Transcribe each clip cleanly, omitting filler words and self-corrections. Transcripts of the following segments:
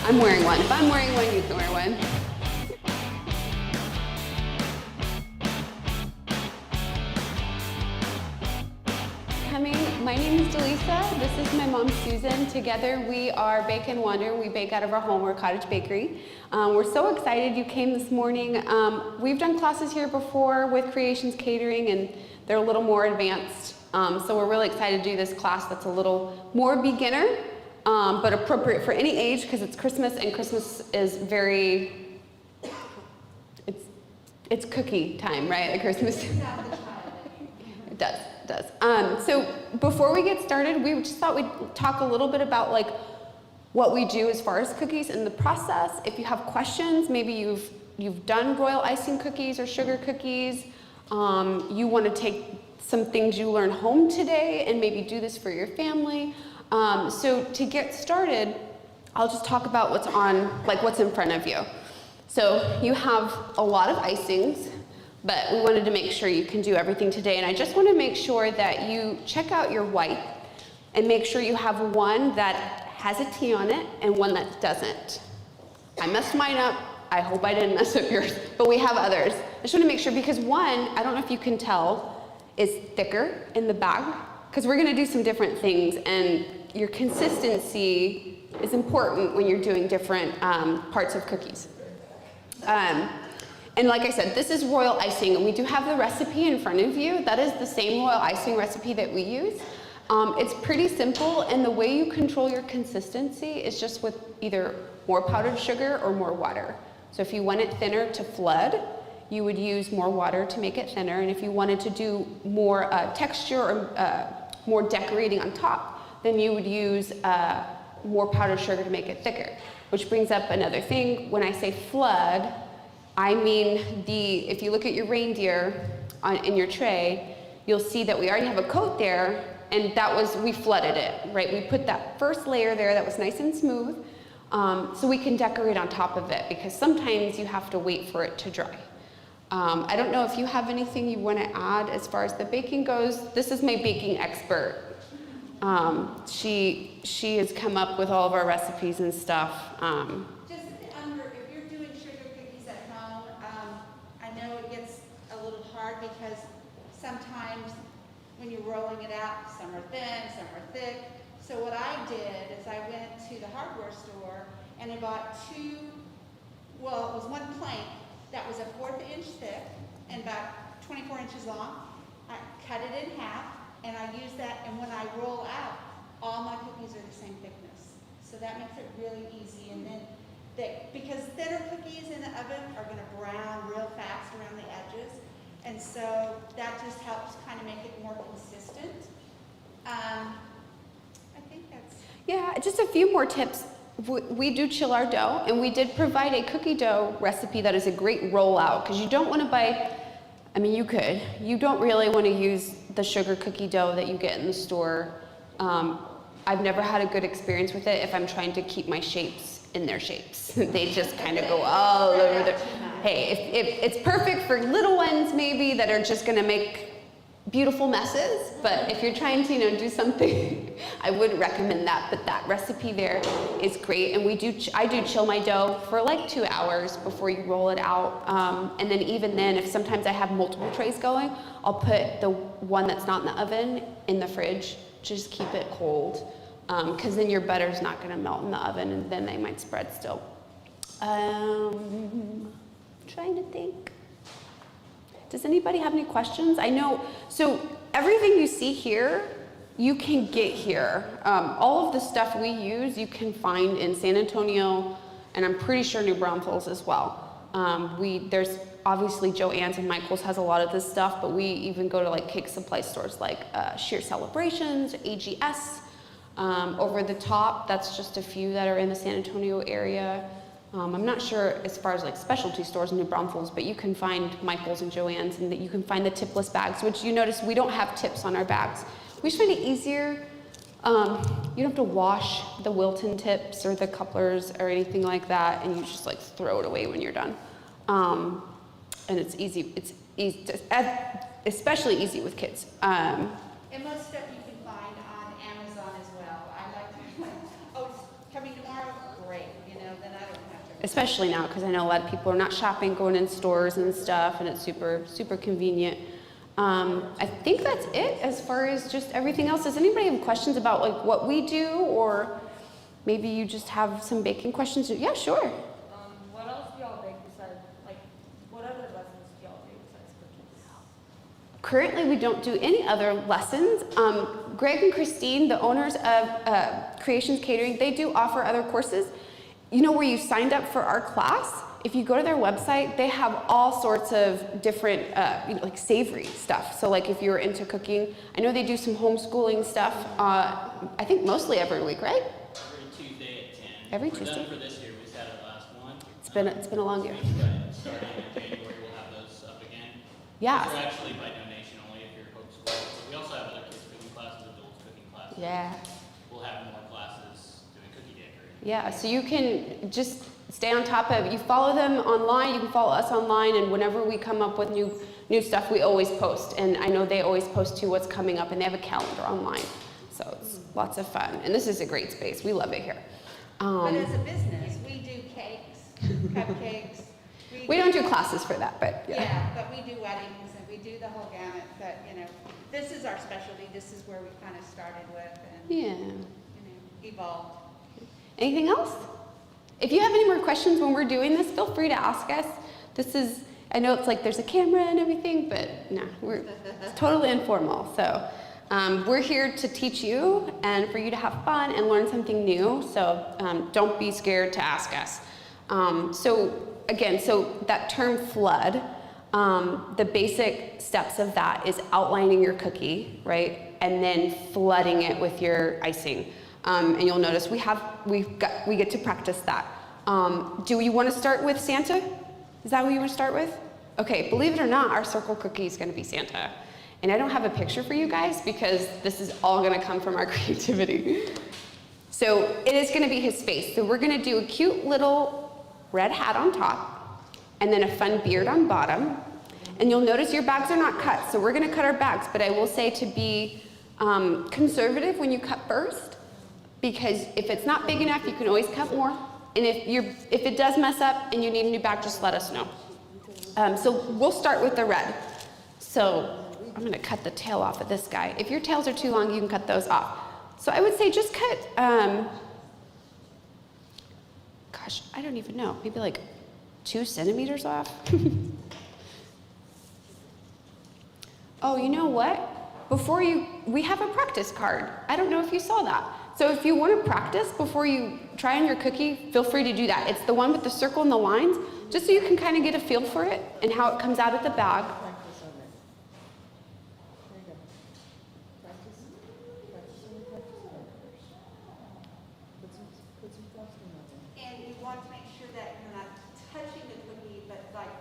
I'm wearing one. If I'm wearing one, you can wear one. My name is Delisa. This is my mom, Susan. Together we are Bake and Wonder. We bake out of our home. We're a cottage bakery. We're so excited you came this morning. We've done classes here before with Creations Catering, and they're a little more advanced. So we're really excited to do this class that's a little more beginner, but appropriate for any age because it's Christmas, and Christmas is very, it's cookie time, right, at Christmas? It does. So before we get started, we just thought we'd talk a little bit about like what we do as far as cookies and the process. If you have questions, maybe you've done royal icing cookies or sugar cookies, you want to take some things you learned home today and maybe do this for your family. So to get started, I'll just talk about what's in front of you. So you have a lot of icings, but we wanted to make sure you can do everything today. And I just want to make sure that you check out your white and make sure you have one that has a T on it and one that doesn't. I messed mine up. I hope I didn't mess up yours, but we have others. I just want to make sure because one, I don't know if you can tell, is thicker in the bag because we're going to do some different things, and your consistency is important when you're doing different parts of cookies. And like I said, this is royal icing, and we do have the recipe in front of you. That is the same royal icing recipe that we use. It's pretty simple, and the way you control your consistency is just with either more powdered sugar or more water. So if you want it thinner to flood, you would use more water to make it thinner, and if you wanted to do more texture or more decorating on top, then you would use more powdered sugar to make it thicker. Which brings up another thing. When I say flood, I mean if you look at your reindeer in your tray, you'll see that we already have a coat there, and we flooded it, right? We put that first layer there that was nice and smooth, so we can decorate on top of it, because sometimes you have to wait for it to dry. I don't know if you have anything you want to add as far as the baking goes. This is my baking expert. She has come up with all of our recipes and stuff. Because sometimes when you're rolling it out, some are thin, some are thick. So what I did is I went to the hardware store and I bought it was one plank that was a 1/4 inch thick and about 24 inches long. I cut it in half and I use that, and when I roll out, all my cookies are the same thickness. So that makes it really easy. And then because thinner cookies in the oven are going to brown real fast around the edges. And so that just helps kind of make it more consistent. I think that's... Yeah, just a few more tips. We do chill our dough, and we did provide a cookie dough recipe that is a great rollout, because you don't want to buy, I mean, you don't really want to use the sugar cookie dough that you get in the store. I've never had a good experience with it if I'm trying to keep my shapes in their shapes. They just kind of go all over the... Hey, if it's perfect for little ones maybe that are just going to make beautiful messes, but if you're trying to do something, I wouldn't recommend that. But that recipe there is great, and I do chill my dough for like 2 hours before you roll it out, and then even then, if sometimes I have multiple trays going, I'll put the one that's not in the oven in the fridge, just keep it cold, because then your butter's not going to melt in the oven, and then they might spread still. Trying to think. Does anybody have any questions? I know, so everything you see here, you can get here. All of the stuff we use, you can find in San Antonio, and I'm pretty sure New Braunfels as well. There's obviously Joann's and Michael's has a lot of this stuff, but we even go to like cake supply stores like Sheer Celebrations, AGS, Over the Top. That's just a few that are in the San Antonio area. I'm not sure as far as like specialty stores in New Braunfels, but you can find Michael's and Joann's, and that you can find the tipless bags, which you notice we don't have tips on our bags. We just find it easier. You don't have to wash the Wilton tips or the couplers or anything like that, and you just like throw it away when you're done. And it's easy. It's easy, especially easy with kids. And most stuff you can find on Amazon as well. I like to, oh, it's coming tomorrow? Great, then I don't have to. Especially now, because I know a lot of people are not shopping, going in stores and stuff, and it's super, super convenient. I think that's it as far as just everything else. Does anybody have questions about like what we do, or maybe you just have some baking questions? Yeah, sure. What else do y'all bake besides, like, what other lessons do y'all do besides cookies? Currently, we don't do any other lessons. Greg and Christine, the owners of Creations Catering, they do offer other courses. You know, where you signed up for our class, if you go to their website, they have all sorts of different, like savory stuff. So like if you're into cooking, I know they do some homeschooling stuff, I think mostly every week, right? Every Tuesday at 10. Every We're Tuesday? done for this year. We just had our last one. It's been a long year. Right. Starting in January, we'll have those up again. Yeah. Those are actually by donation only if you're homeschooled. But we also have other kids cooking classes, adults cooking classes. Yeah. We'll have more classes doing cookie decorating. Yeah, so you can just stay on top of, you follow them online, you can follow us online, and whenever we come up with new stuff, we always post. And I know they always post too what's coming up, and they have a calendar online. So it's lots of fun. And this is a great space. We love it here. But as a business, we do cakes, cupcakes. We don't do classes for that, but yeah. Yeah, but we do weddings and we do the whole gamut. But, you know, this is our specialty. This is where we kind of started with and, Yeah. you know, evolved. Anything else? If you have any more questions when we're doing this, feel free to ask us. This is, I know it's like there's a camera and everything, but no, it's totally informal. So we're here to teach you and for you to have fun and learn something new. So don't be scared to ask us. So that term flood, the basic steps of that is outlining your cookie, right? And then flooding it with your icing. And you'll notice we get to practice that. Do you want to start with Santa? Is that what you want to start with? Okay, believe it or not, our circle cookie is going to be Santa. And I don't have a picture for you guys because this is all going to come from our creativity. So it is going to be his face. So we're going to do a cute little red hat on top and then a fun beard on bottom. And you'll notice your bags are not cut. So we're going to cut our bags, but I will say to be conservative when you cut first. Because if it's not big enough, you can always cut more. And if it does mess up and you need a new bag, just let us know. So we'll start with the red. So I'm gonna cut the tail off of this guy. If your tails are too long, you can cut those off. So I would say just cut, gosh, I don't even know, maybe like 2 centimeters off. Oh, you know what? We have a practice card. I don't know if you saw that. So if you want to practice before you try on your cookie, feel free to do that. It's the one with the circle and the lines, just so you can kind of get a feel for it and how it comes out of the bag. Practice on it. There you go. Practice on it first. Put some frosting on it. And you want to make sure that you're not touching the cookie, but like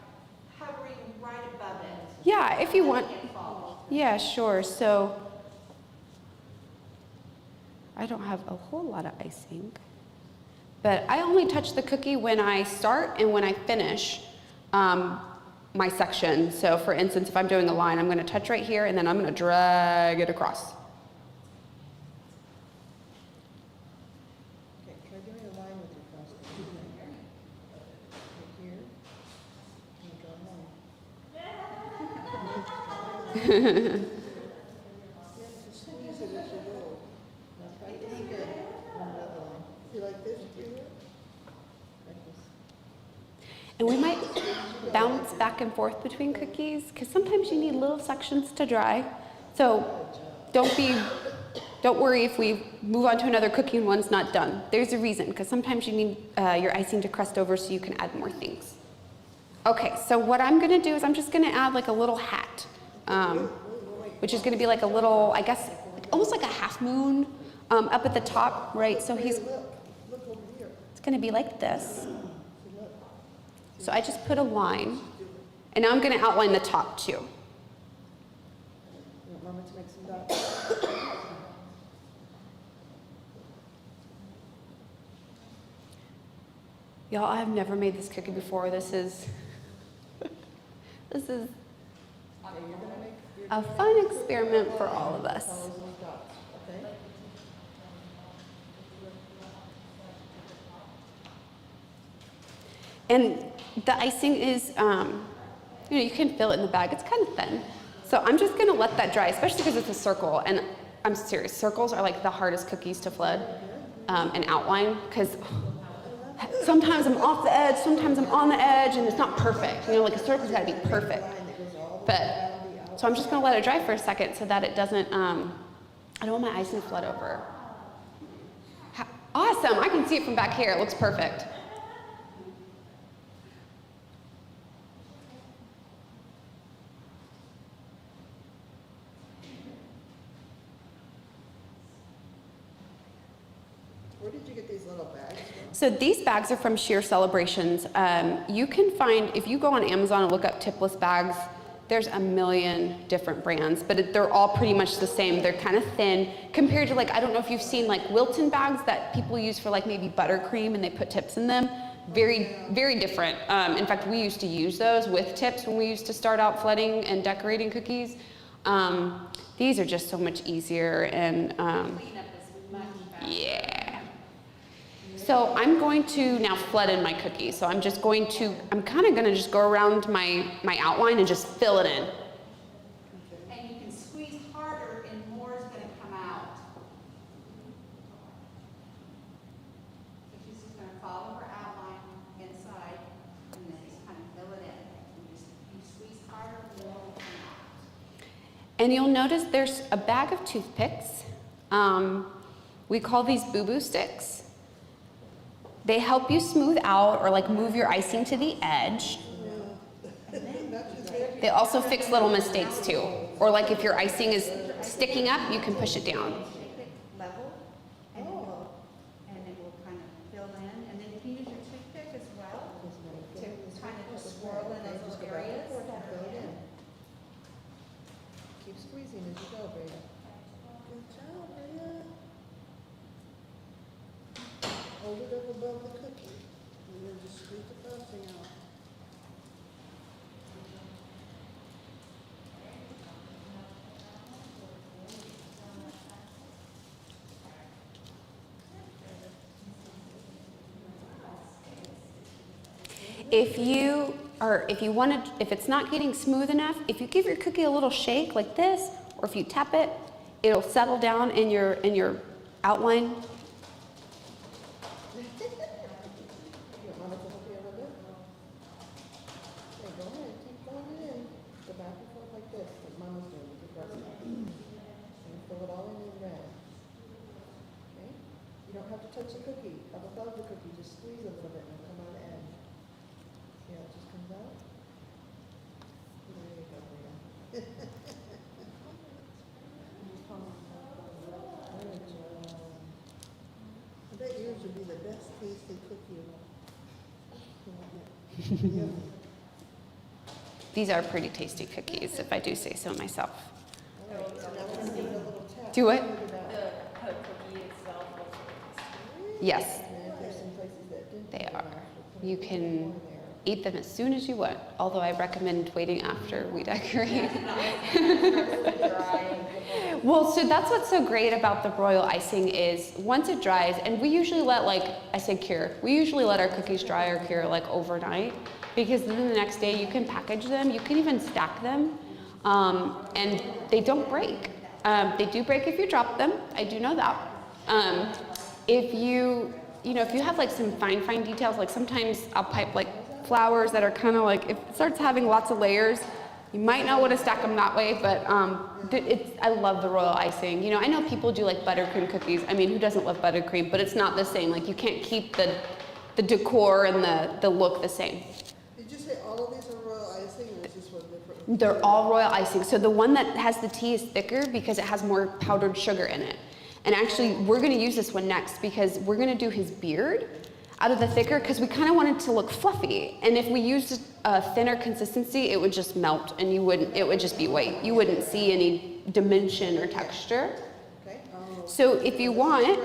hovering right above it. Yeah, if you want. It falls. Yeah, sure. So I don't have a whole lot of icing, but I only touch the cookie when I start and when I finish my section. So for instance, if I'm doing a line, I'm going to touch right here and then I'm going to drag it across. Okay, try doing a line with your frosting. Right here. And draw a line. Yeah, just squeeze it as you go. Not quite as good. On the other line. You like this, too? Like this. And we might bounce back and forth between cookies because sometimes you need little sections to dry. So don't worry if we move on to another cookie and one's not done. There's a reason, because sometimes you need your icing to crust over so you can add more things. Okay, so what I'm gonna do is I'm just gonna add like a little hat, which is gonna be like a little, I guess, almost like a half moon up at the top, right? So Look over here. it's gonna be like this. So I just put a line, and now I'm gonna outline the top too. You want Mama to make some dots? Y'all, I've never made this cookie before. This is Okay, you're gonna make a fun experiment for all of us. all those little dots, okay? And the icing is, you can fill it in the bag. It's kind of thin. So I'm just gonna let that dry, especially because it's a circle. And I'm serious, circles are like the hardest cookies to flood and outline, because sometimes I'm off the edge, sometimes I'm on the edge, and it's not perfect. Like a circle's gotta be perfect. But, so I'm just gonna let it dry for a second so that it doesn't, I don't want my icing to flood over. Awesome, I can see it from back here. It looks perfect. Where did you get these little bags from? So these bags are from Sheer Celebrations. You can find, if you go on Amazon and look up tipless bags, there's a million different brands, but they're all pretty much the same. They're kind of thin compared to, like, I don't know if you've seen like Wilton bags that people use for like maybe buttercream and they put tips in them. Very, very different. In fact, we used to use those with tips when we used to start out flooding and decorating cookies. These are just so much easier and Cleanup is much faster. yeah. So I'm going to now flood in my cookies. So I'm kind of going to just go around my outline and just fill it in. And you can squeeze harder and more is gonna come out. So she's just gonna follow her outline inside and then just kind of fill it in. You squeeze harder, more will come out. And you'll notice there's a bag of toothpicks. We call these boo-boo sticks. They help you smooth out or like move your icing to the edge. They also fix little mistakes too. Or like if your icing is sticking up, you can push it down. Toothpick level, and it will kind of fill in. And then you can use your toothpick as well to kind of just swirl in those little areas. Fill it in. Keep squeezing as you go, Breda. Good job, Breda. Hold it up above the cookie, and then just squeeze the frosting out. If it's not getting smooth enough, if you give your cookie a little shake like this, or if you tap it, it'll settle down in your outline. You want Mama to help you a little bit? Okay, go ahead, keep filling it in. Go back and forth like this, like Mama's doing with your breast. And fill it all in red. Okay? You don't have to touch the cookie, up above the cookie, just squeeze a little bit and it'll come out the end. See how it just comes out? There you go, Breda. Good job. I bet yours would be the best tasting cookie of all. These are pretty tasty cookies, if I do say so myself. All right, so now we're gonna give it a little tap. Do it? Smooth out. The cookie itself was Yes, And if there's some places that didn't they have are. it, we'll put You a little can more there. eat them as soon as you want, although I recommend waiting after we decorate. dry. Well, so that's what's so great about the royal icing is once it dries, and we usually let, like I said, cure. We usually let our cookies dry or cure like overnight, because then the next day you can package them, you can even stack them, and they don't break. They do break if you drop them, I do know that. If you have like some fine details, like sometimes I'll pipe like flowers that are kind of like, if it starts having lots of layers, you might not want to stack them that way, but I love the royal icing. I know people do like buttercream cookies. I mean, who doesn't love buttercream? But it's not the same. Like you can't keep the decor and the look the same. Did you say all of these are royal icing, or is this one different? They're all royal icing. So the one that has the tea is thicker because it has more powdered sugar in it. And actually, we're going to use this one next because we're going to do his beard out of the thicker because we kind of want it to look fluffy. And if we used a thinner consistency, it would just melt and it would just be white. You wouldn't see any dimension or texture. Okay. So if you want,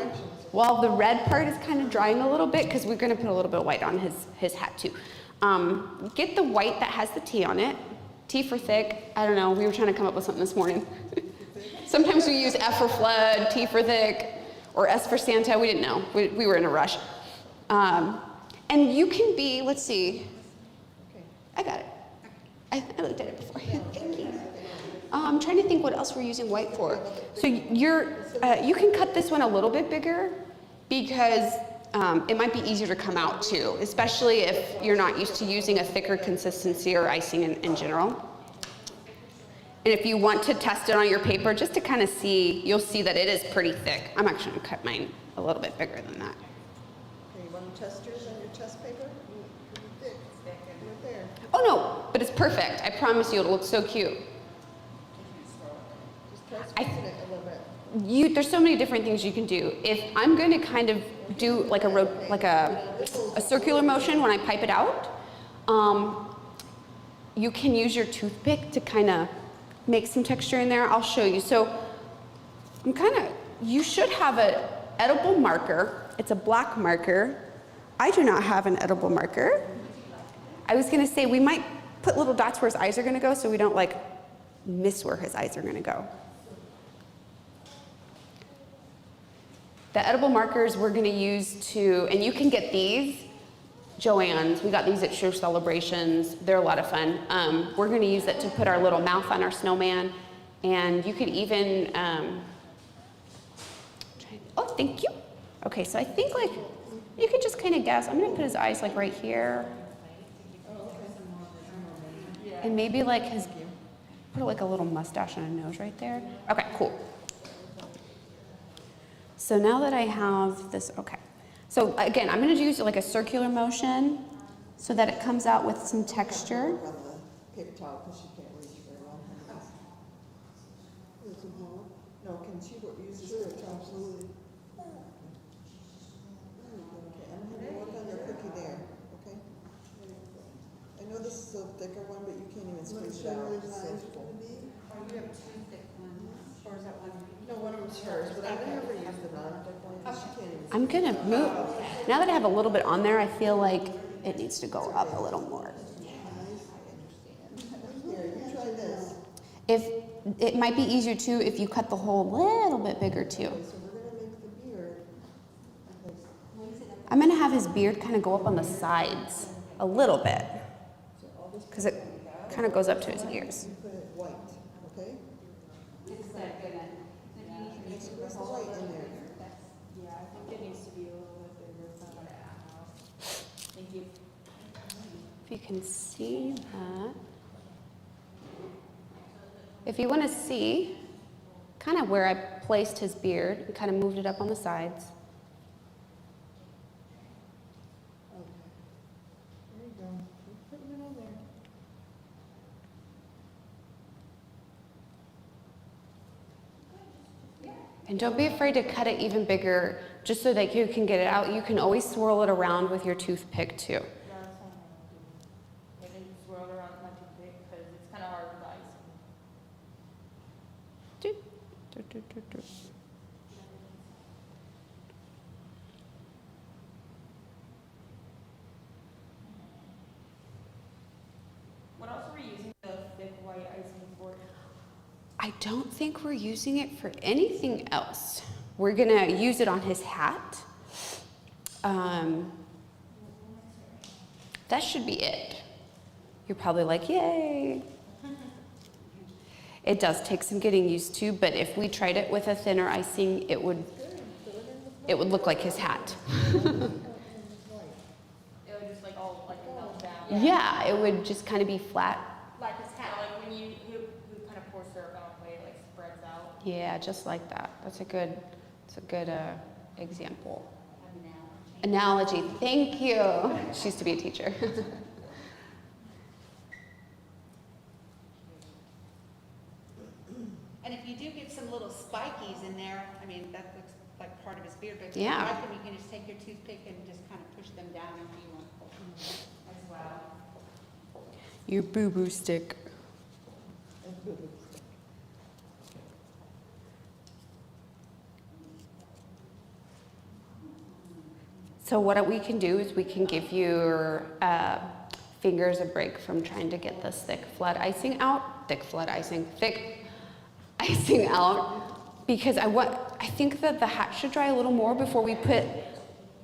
while the red part is kind of drying a little bit, because we're going to put a little bit of white on his hat too, get the white that has the tea on it. T for thick. I don't know. We were trying to come up with something this morning. Sometimes we use F for flood, T for thick, or S for Santa. We didn't know. We were in a rush. And you can be, let's see, Okay. I got it. I looked at it before. Thank you. I'm trying to think what else we're using white for. So you can cut this one a little bit bigger because it might be easier to come out too, especially if you're not used to using a thicker consistency or icing in general. And if you want to test it on your paper just to kind of see, you'll see that it is pretty thick. I'm actually gonna cut mine a little bit bigger than that. Okay, you want to test yours on your test paper? Thick, right there. Oh no, but it's perfect. I promise you it'll look so cute. Just try squeezing it a little bit. There's so many different things you can do. If I'm going to kind of do like a circular motion when I pipe it out, you can use your toothpick to kind of make some texture in there. I'll show you. So you should have an edible marker. It's a black marker. I do not have an edible marker. I was going to say we might put little dots where his eyes are going to go so we don't like miss where his eyes are going to go. The edible markers we're going to use to, and you can get these, Joann's. We got these at Show Celebrations. They're a lot of fun. We're going to use it to put our little mouth on our snowman. And you could even, oh, thank you. Okay, so I think like, you can just kind of guess. I'm going to put his eyes like right here. And maybe like put like a little mustache and a nose right there. Okay, cool. So now that I have this, okay. So again, I'm gonna use like a circular motion so that it comes out with some texture. On the paper towel, because she can't reach very well. No, can she use this paper towel? Absolutely. Okay, I'm gonna work on your cookie there, okay? I know this is a thicker one, but you can't even squeeze it out. It's so full. Or you have two thick ones, or is that one? No, one of them's hers, but I've never used the non-thick one, because she can't even. I'm gonna move, now that I have a little bit on there, I feel like it needs to go up a little more. Here, you try this. It might be easier too if you cut the hole a little bit bigger too. Okay, so we're gonna make the beard. I'm gonna have his beard kind of go up on the sides a little bit because it kind of goes up to his ears. You put it white, okay? Is that good? Where's the white in there? Yeah, I think it needs to be a little bit bigger. Thank you. If you can see that. If you want to see kind of where I placed his beard and kind of moved it up on the sides. Okay. There you go. Keep putting it on there. And don't be afraid to cut it even bigger just so that you can get it out. You can always swirl it around with your toothpick too. Yeah, that's what I'm gonna do. I can swirl it around my toothpick because it's kind of hard with ice. Do, do, do, do, do. What else are we using the thick white icing for? I don't think we're using it for anything else. We're gonna use it on his hat. That should be it. You're probably like, yay. It does take some getting used to, but if we tried it with a thinner icing, it would look like his hat. It would just like all like melt down. Yeah, it would just kind of be flat. Like his hat, like when you kind of pour syrup out the way it like spreads out. Yeah, just like that. That's a good example. Analogy. Thank you. She used to be a teacher. And if you do get some little spikies in there, I mean, that looks like part of his beard, but if you Yeah. like them, you can just take your toothpick and just kind of push them down if you want as well. Your boo-boo stick. So what we can do is we can give your fingers a break from trying to get this thick icing out, because I think that the hat should dry a little more before we put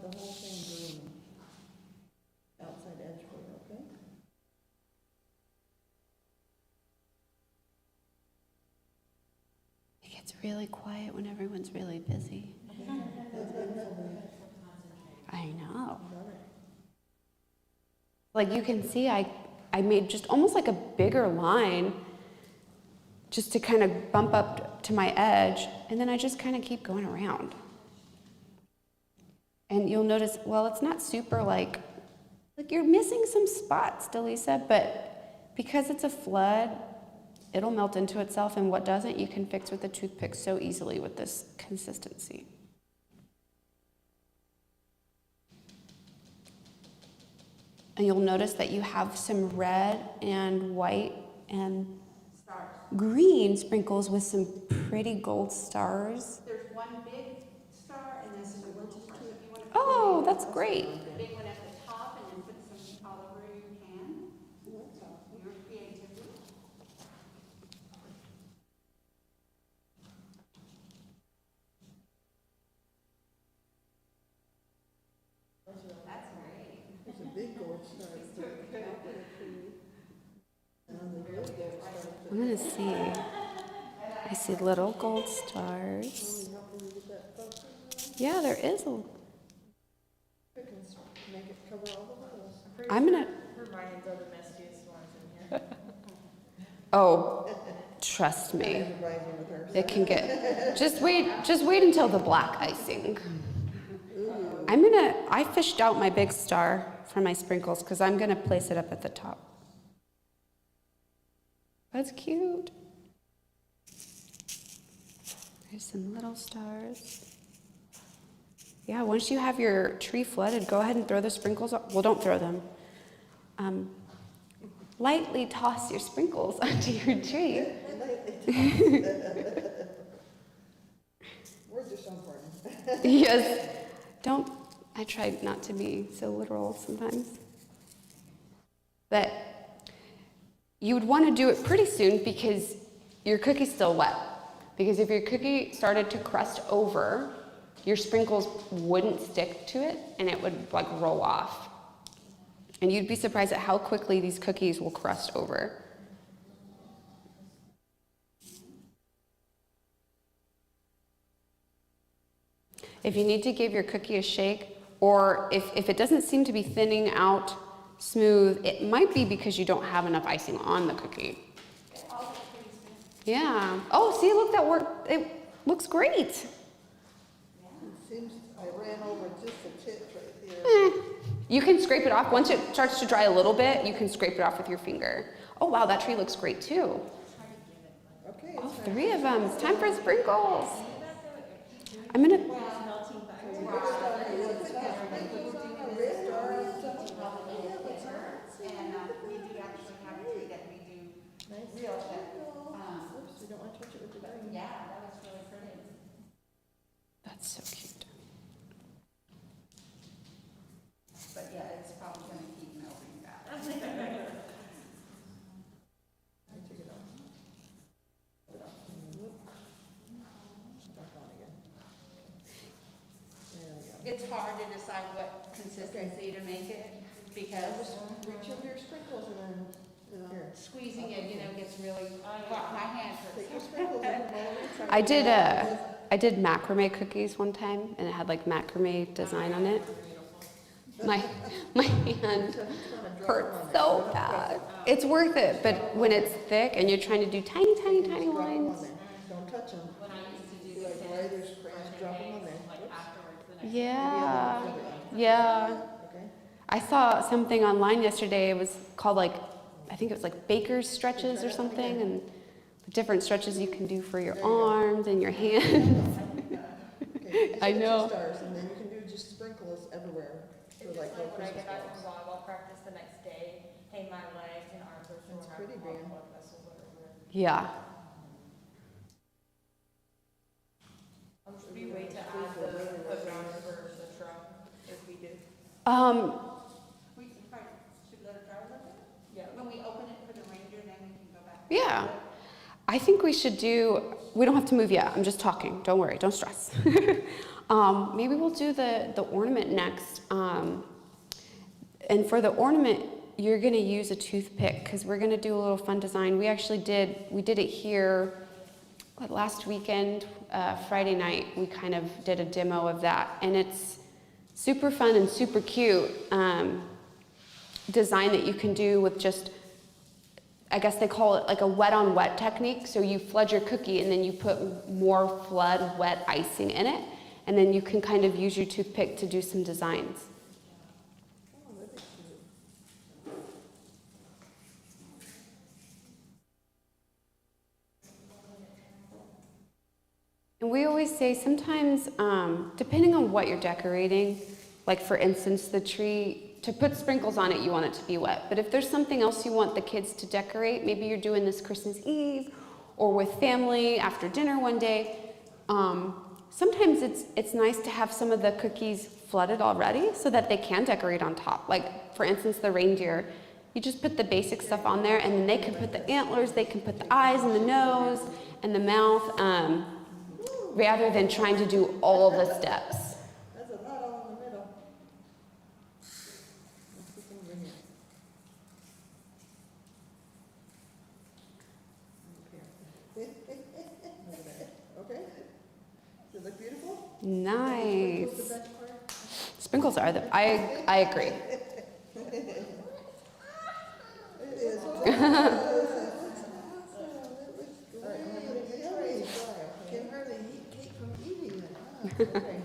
flood the whole thing green. Outside edge for you, okay? It gets really quiet when everyone's really busy. That's beautiful. I know. Love it. Like you can see, I made just almost like a bigger line just to kind of bump up to my edge, and then I just kind of keep going around. And you'll notice, well, it's not super like you're missing some spots, Delisa, but because it's a flood, it'll melt into itself, and what doesn't, you can fix with a toothpick so easily with this consistency. And you'll notice that you have some red and white and Stars. green sprinkles with some pretty gold stars. There's one big star and then some little stars. So if you want to Oh, that's great. put the big one at the top and then put some all over you can. Your creativity. That's great. It's a big gold star. And the really gold star. I'm gonna see. I see little gold stars. Mommy, help me get that focus. Yeah, there is a. Quick and make it cover all the holes. I'm gonna. Her minds are the messiest ones in here. Oh, trust me. Rising with her. It can get. Just wait until the black icing. I fished out my big star for my sprinkles because I'm gonna place it up at the top. That's cute. There's some little stars. Yeah, once you have your tree flooded, go ahead and throw the sprinkles. Well, don't throw them. Lightly toss your sprinkles onto your tree. Words are so important. Yes. Don't. I try not to be so literal sometimes. But you would want to do it pretty soon because your cookie's still wet. Because if your cookie started to crust over, your sprinkles wouldn't stick to it and it would like roll off. And you'd be surprised at how quickly these cookies will crust over. If you need to give your cookie a shake, or if it doesn't seem to be thinning out smooth, it might be because you don't have enough icing on the cookie. Yeah. Oh, see, look, that worked. It looks great. It seems I ran over just a tip right here. You can scrape it off. Once it starts to dry a little bit, you can scrape it off with your finger. Oh, wow, that tree looks great too. Okay, All it's time. three of them. It's time for sprinkles. I'm gonna. And we do actually have a tree that we do real that, Oops, we don't want to touch it with the green. yeah, that was really pretty. That's so cute. But yeah, it's probably gonna keep melting back. I took it off. Put it off. Whoop. Back on again. There we go. It's hard to decide what consistency to make it because Reach over your sprinkles and then, here. squeezing it, gets really, my hand Take your hurts. sprinkles and put them all over. I did macrame cookies one time, and it had like macrame design on it. My hand hurts so bad. It's worth it, but when it's thick and you're trying to do tiny, tiny, tiny Drop 'em on lines. there. Don't touch them. When I used to do Like the writers, Sims crayons, for drop 'em on days, there. like Whoops. afterwards the next Yeah, yeah. Okay. I saw something online yesterday. It was called I think it was like baker's stretches or something, and the different stretches you can do for your arms and your hands. Okay, just I hit your know. stars, and then you can do just sprinkles everywhere for It's like just little like when I Christmas get back from balls. volleyball practice the next day, hey, my legs and arms are sore. That's pretty, I have Dan. blood vessels everywhere. Yeah. Should we wait to add the ground for the truck if we do? We can should let it dry a little bit? Yeah. When we open it for the ranger, then we can go back. Yeah. I think we should do, we don't have to move yet, I'm just talking, don't worry, don't stress. Maybe we'll do the ornament next. And for the ornament, you're gonna use a toothpick because we're gonna do a little fun design. We did it here last weekend, Friday night, we kind of did a demo of that. And it's super fun and super cute design that you can do with just, I guess they call it like a wet on wet technique. So you flood your cookie and then you put more flood wet icing in it. And then you can kind of use your toothpick to do some designs. Oh, that'd be cute. And we always say sometimes, depending on what you're decorating, like for instance, the tree, to put sprinkles on it, you want it to be wet. But if there's something else you want the kids to decorate, maybe you're doing this Christmas Eve or with family after dinner one day, sometimes it's nice to have some of the cookies flooded already so that they can decorate on top. Like for instance, the reindeer, you just put the basic stuff on there and then they can put the antlers, they can put the eyes and the nose and the mouth, rather than trying to do all the steps. That's a lot all in the middle. Let's put some over here. Okay. Does it look beautiful? Nice. What's the best part? Sprinkles are I agree. It is. Can hardly eat cake from eating it. Okay.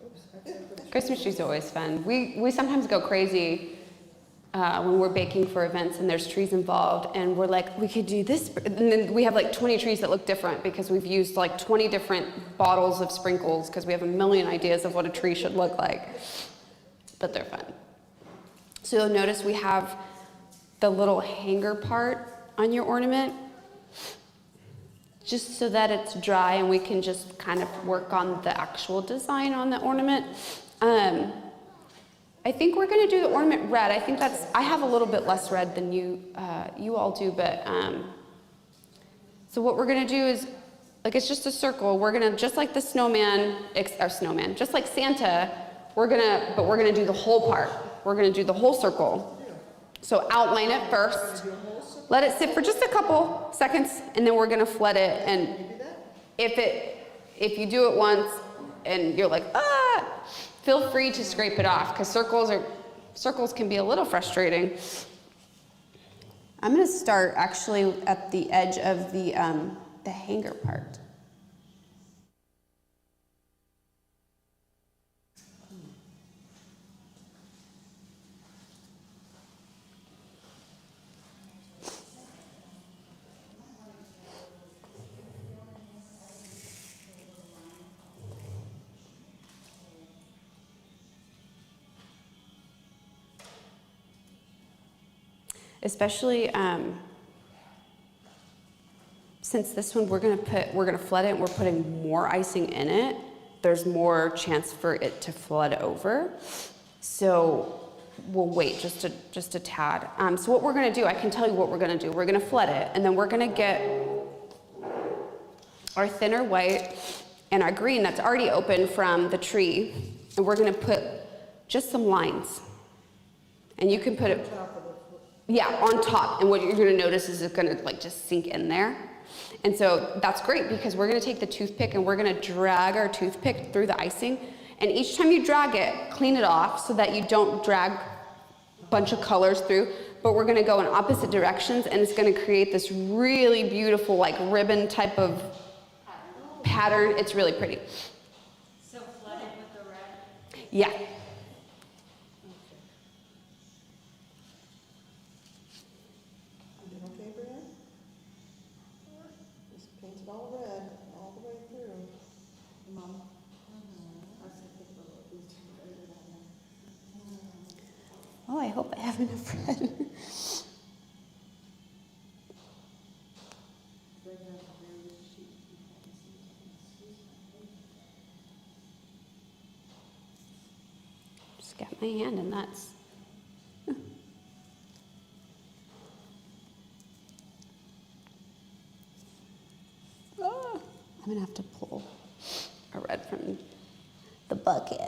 Oops. Christmas trees are always fun. We sometimes go crazy when we're baking for events and there's trees involved and we're like, we could do this. And then we have like 20 trees that look different because we've used like 20 different bottles of sprinkles because we have a million ideas of what a tree should look like. But they're fun. So you'll notice we have the little hanger part on your ornament just so that it's dry and we can just kind of work on the actual design on the ornament. I think we're gonna do the ornament red. I think I have a little bit less red than you all do, but, so what we're gonna do is, like it's just a circle, we're gonna, just like the snowman, just like Santa, we're gonna do the whole part. We're gonna do the whole circle. So outline it first, let it sit for just a couple seconds, and then we're gonna flood it, and if you do it once, and you're like, feel free to scrape it off, because circles can be a little frustrating. I'm gonna start actually at the edge of the hanger part. Especially since this one we're gonna flood it and we're putting more icing in it, there's more chance for it to flood over. So we'll wait just a tad. So what we're gonna do, I can tell you what we're gonna do. We're gonna flood it and then we're gonna get our thinner white and our green that's already open from the tree, and we're gonna put just some lines. And you can put it on top, and what you're gonna notice is it's gonna like just sink in there. And so that's great because we're gonna take the toothpick and we're gonna drag our toothpick through the icing. And each time you drag it, clean it off so that you don't drag a bunch of colors through, but we're gonna go in opposite directions and it's gonna create this really beautiful like ribbon type of pattern. It's really pretty. So flood it with the red? Yeah. Okay, Brian? Just paint it all red, all the way through. Mom? Oh, I hope I have enough red. Just got my hand and that's. I'm gonna have to pull a red from the bucket.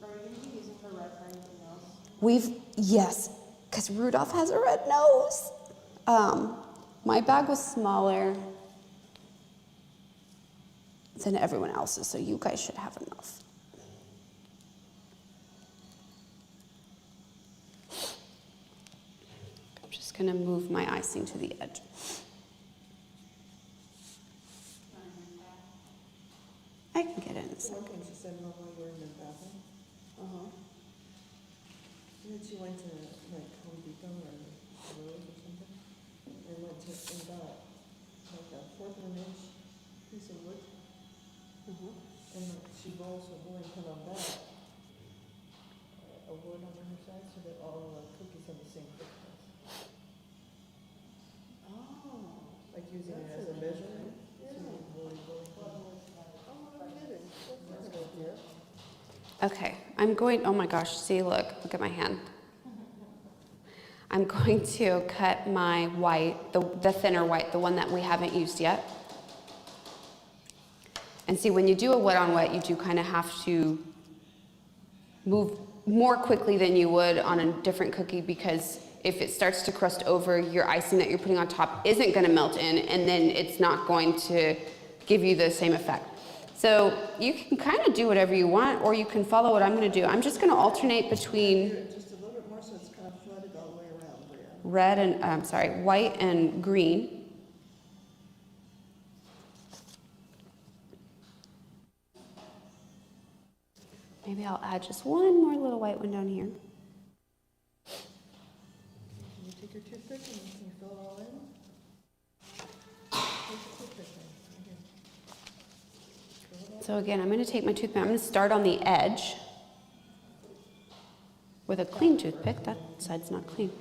Are we gonna be using the red for anything else? Yes, because Rudolph has a red nose. My bag was smaller than everyone else's, so you guys should have enough. I'm just gonna move my icing to the edge. I can get in a second. One thing she said, Mom, while you were in the bathroom. Uh-huh. And then she went to like Home Depot or Lowe's or something, and went to, and got like a 1/4 inch piece of wood. And she rolls her boy and put on that, a wood on her side so that all the cookies have the same thickness. Oh. Like using it as a measurement. Okay, I'm going, oh my gosh, see, look at my hand. I'm going to cut my white, the thinner white, the one that we haven't used yet. And see, when you do a wet on wet, you do kind of have to move more quickly than you would on a different cookie, because if it starts to crust over, your icing that you're putting on top isn't gonna melt in, and then it's not going to give you the same effect. So you can kind of do whatever you want, or you can follow what I'm gonna do. I'm just gonna alternate between Just a little bit more so it's kind of flooded all the way around, Bria. red and, white and green. Maybe I'll add just one more little white one down here. Can you take your toothpick and can you fill it all in? Take your toothpick then. Again. Fill it all. So again, I'm gonna take my toothpick, I'm gonna start on the edge with a clean toothpick. That side's not clean.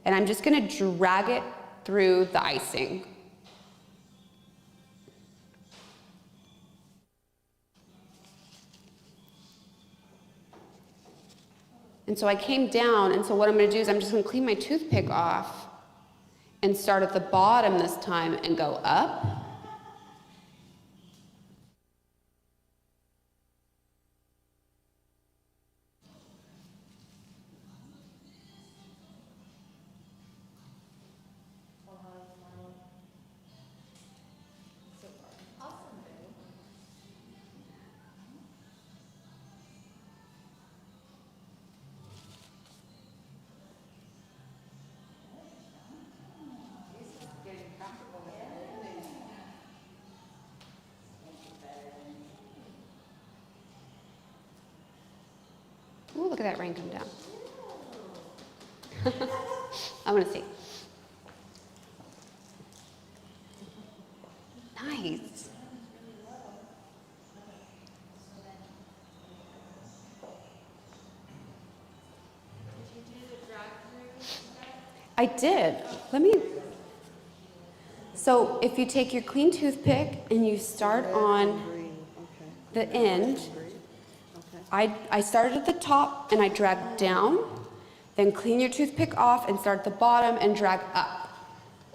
And I'm just gonna drag it through the icing. And so I came down, and so what I'm gonna do is I'm just gonna clean my toothpick off and start at the bottom this time and go up. Ooh, look at that rain come down. I want to see. Nice. I did. Let me. So if you take your clean toothpick and you start on Green, okay. the end, Green, okay. I started at the top and I dragged down, then clean your toothpick off and start at the bottom and drag up.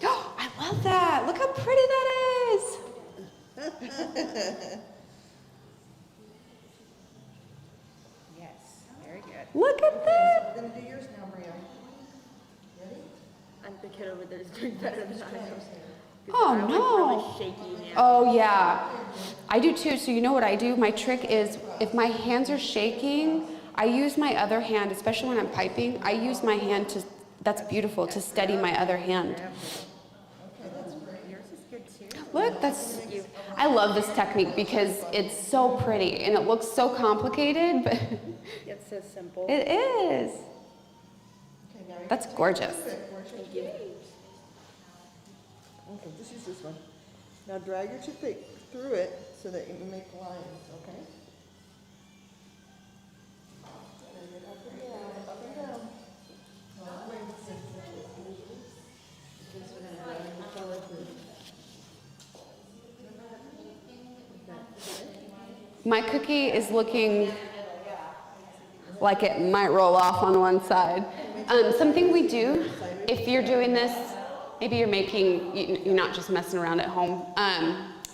Oh, I love that. Look how pretty that is. Yes, very good. Look at that. We're gonna do yours now, Bria. Ready? And the kid over there is doing better than I am. Oh, I'm no. like really shaky now. Oh yeah, I do too. So you know what I do? My trick is if my hands are shaking, I use my other hand, especially when I'm piping, I use my hand to, that's beautiful, to steady my other hand. Yours is good too. Look, that's, I love this technique because it's so pretty and it looks so complicated, but It's so simple. it is. Okay, now you That's can take gorgeous. your toothpick. Where's your toothpick? Okay, just use this one. Now drag your toothpick through it so that you make lines, okay? Drag it up and down, up and down. All the way. This one, and then you follow through. My cookie is looking like it might roll off on one side. Something we do, if you're doing this maybe you're making, you're not just messing around at home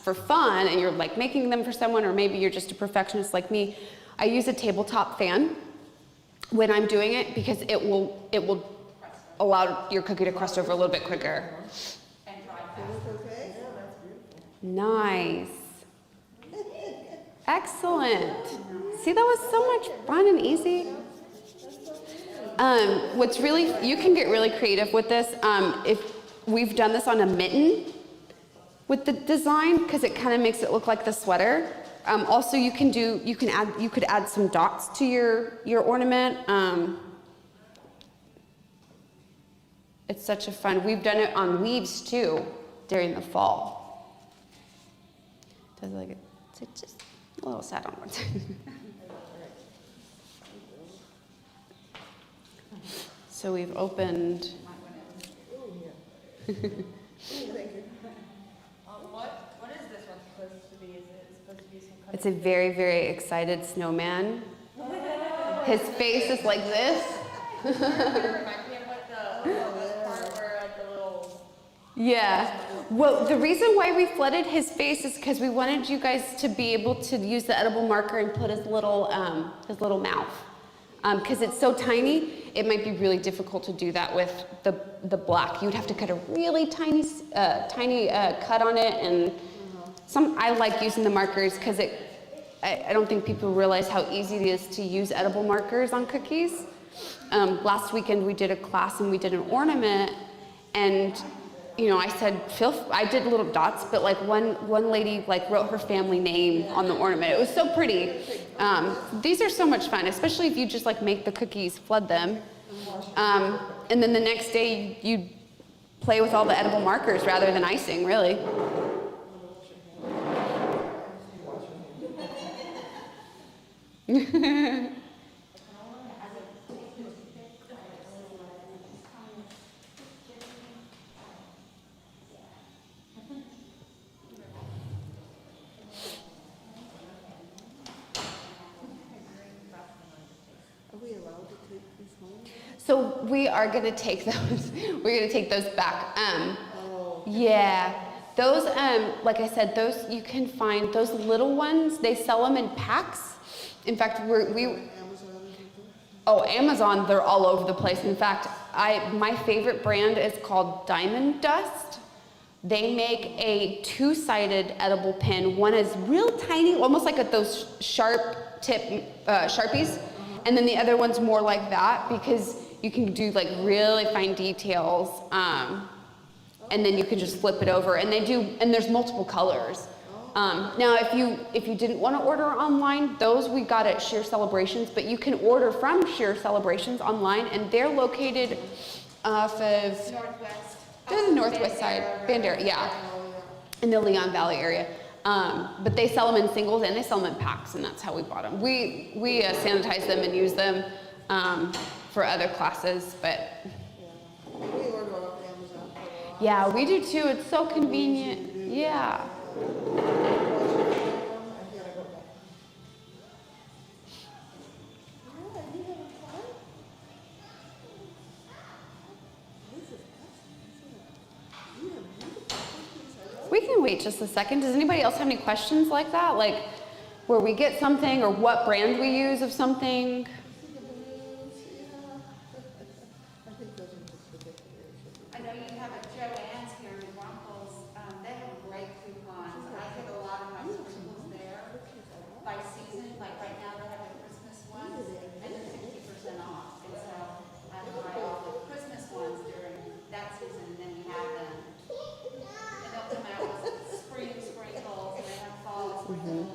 for fun and you're like making them for someone, or maybe you're just a perfectionist like me, I use a tabletop fan when I'm doing it because it will allow your cookie to crust over a little bit quicker. And dry Is fast. this okay? Yeah, that's beautiful. Nice. Excellent. See, that was so much fun and easy. What's really, you can get really creative with this. If we've done this on a mitten with the design, because it kind of makes it look like the sweater. Also, you could add some dots to your ornament. It's such a fun. We've done it on leaves too during the fall. Does it like it? It's just a little sad on one side. So we've opened. Thank you. What is this one supposed to be? Is it supposed to be some kind It's a very, very excited snowman. His face is like this. of? It reminds me of like the part where like the little. Yeah. Well, the reason why we flooded his face is because we wanted you guys to be able to use the edible marker and put his little mouth. Because it's so tiny, it might be really difficult to do that with the black. You'd have to cut a really tiny cut on it, and I like using the markers because I don't think people realize how easy it is to use edible markers on cookies. Last weekend we did a class and we did an ornament, and I said, I did little dots, but like one lady like wrote her family name on the ornament. It was so pretty. These are so much fun, especially if you just like make the cookies, flood them. And then the next day you play with all the edible markers rather than icing, really. Are we allowed to take these home? So we are gonna take those. We're gonna take those back. Yeah, those. Like I said, those you can find those little ones. They sell them in packs. In fact, we. Amazon or something? Oh, Amazon. They're all over the place. In fact, my favorite brand is called Diamond Dust. They make a two-sided edible pen. One is real tiny, almost like those sharp tip Sharpies. And then the other one's more like that because you can do like really fine details, and then you can just flip it over. And there's multiple colors. Now, if you didn't want to order online, those we got at Sheer Celebrations, but you can order from Sheer Celebrations online, and they're located off of Northwest. they're the northwest side, Bandera, yeah, in the Leon Valley area. But they sell them in singles and they sell them in packs, and that's how we bought them. We sanitize them and use them for other classes, but Yeah. We order off Amazon for a while. yeah, we do too. It's so convenient. Yeah. I gotta go back. Yeah, you having fun? This is awesome, isn't it? You have beautiful cookies. I love We can wait just a second. Does anybody else have any questions like that? Like where we get something or what brand we use of something? See the balloons, yeah. I think those are just the decoration. I know you have a Joann's here in Rumples. They have great coupons. I get a lot of my sprinkles there by season. Like right now, they have the Christmas ones, and they're 60% off. And so I buy all the Christmas ones during that season, and then we have them. And they'll come out with spring sprinkles, and they have fall sprinkles.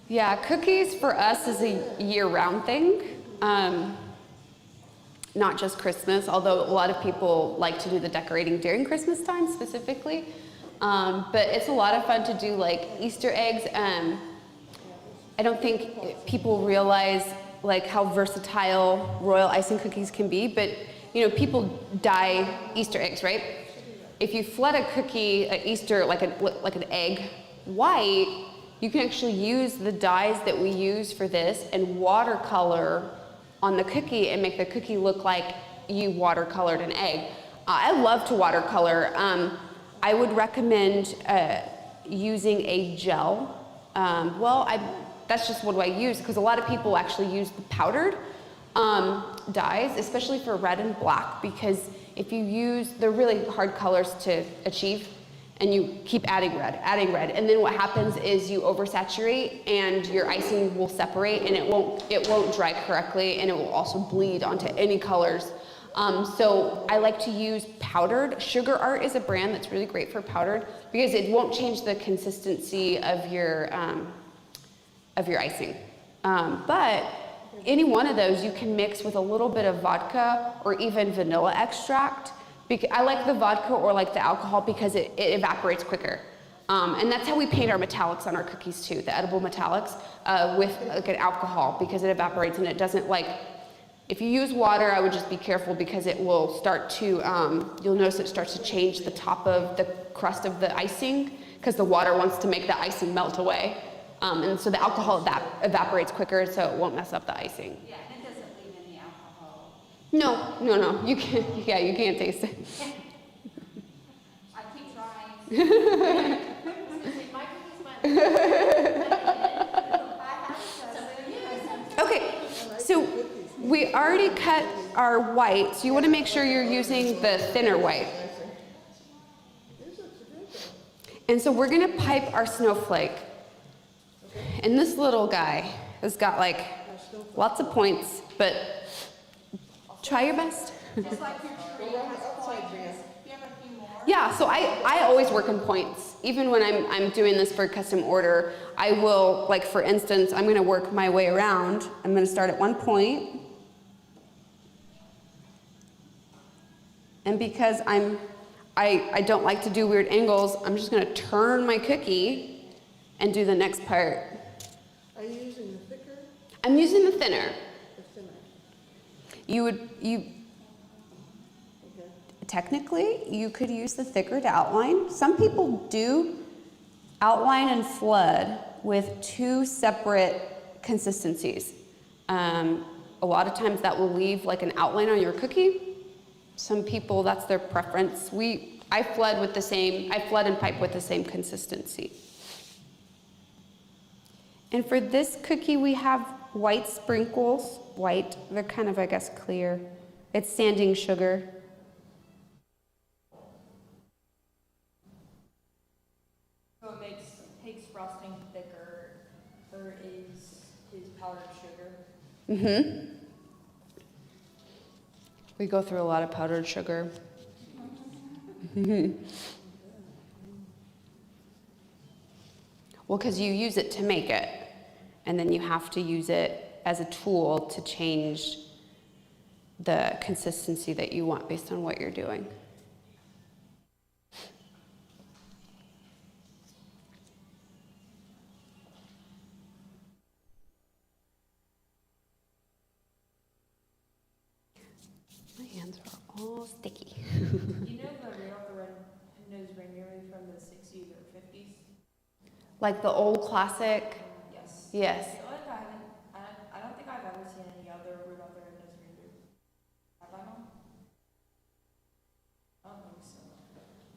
Yeah, cookies for us is a year-round thing, not just Christmas, although a lot of people like to do the decorating during Christmas time specifically. But it's a lot of fun to do like Easter eggs. I don't think people realize like how versatile royal icing cookies can be, but people dye Easter eggs, right? If you flood a cookie at Easter like an egg white, you can actually use the dyes that we use for this and watercolor on the cookie and make the cookie look like you watercolored an egg. I love to watercolor. I would recommend using a gel. That's just what do I use, because a lot of people actually use the powdered dyes, especially for red and black, because if you use, they're really hard colors to achieve, and you keep adding red, and then what happens is you oversaturate and your icing will separate and it won't dry correctly, and it will also bleed onto any colors. So I like to use powdered. Sugar Art is a brand that's really great for powdered because it won't change the consistency of your icing. But any one of those you can mix with a little bit of vodka or even vanilla extract. I like the vodka or like the alcohol because it evaporates quicker. And that's how we paint our metallics on our cookies too, the edible metallics, with like an alcohol, because it evaporates and it doesn't like, if you use water, I would just be careful because it will start to, you'll notice it starts to change the top of the crust of the icing because the water wants to make the icing melt away. And so the alcohol evaporates quicker so it won't mess up the icing. Yeah, and it doesn't leave any alcohol. No, you can't, you can't taste it. I keep trying. My cookies might. I have some. Okay, so we already cut our white, so you want to make sure you're using the thinner white. And so we're going to pipe our snowflake. And this little guy has got like lots of points, but try your best. Just like your tree has points, you have a few more. Yeah, so I always work in points. Even when I'm doing this for a custom order, I will, like for instance, I'm gonna work my way around. I'm gonna start at one point. And because I don't like to do weird angles, I'm just gonna turn my cookie and do the next part. Are you using the thicker I'm using the thinner. or thinner? Okay. Okay. Technically, you could use the thicker to outline. Some people do outline and flood with two separate consistencies. A lot of times that will leave like an outline on your cookie. Some people, that's their preference. I flood and pipe with the same consistency. And for this cookie, we have white sprinkles. White, they're kind of, I guess, clear. It's sanding sugar. So it takes frosting thicker, or is powdered sugar? Mm-hmm. We go through a lot of powdered sugar. Well, because you use it to make it, and then you have to use it as a tool to change the consistency that you want based on what you're doing. My hands are all sticky. Do you know the Rudolph the Red-Nosed Reindeer from the 60s or 50s? Like the old classic? Yes. Yes. I feel like I don't think I've ever seen any other Rudolph the Red-Nosed Reindeer. Have I? I don't think so.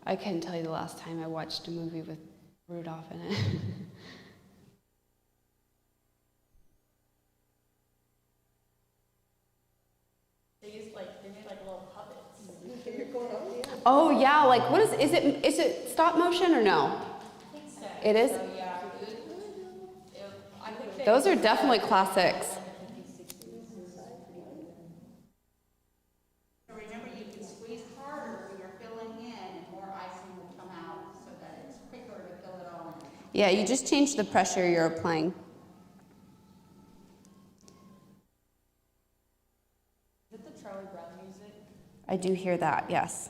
I couldn't tell you the last time I watched a movie with Rudolph in it. They made like little puppets. You're going up the end. Oh yeah, like what is it stop motion or no? I think so. It is? So, yeah. I think they Those are definitely classics. So remember, you can squeeze harder when you're filling in and more icing will come out so that it's quicker to fill it all in. Yeah, you just change the pressure you're applying. Is it the Charlie Brown music? I do hear that, yes.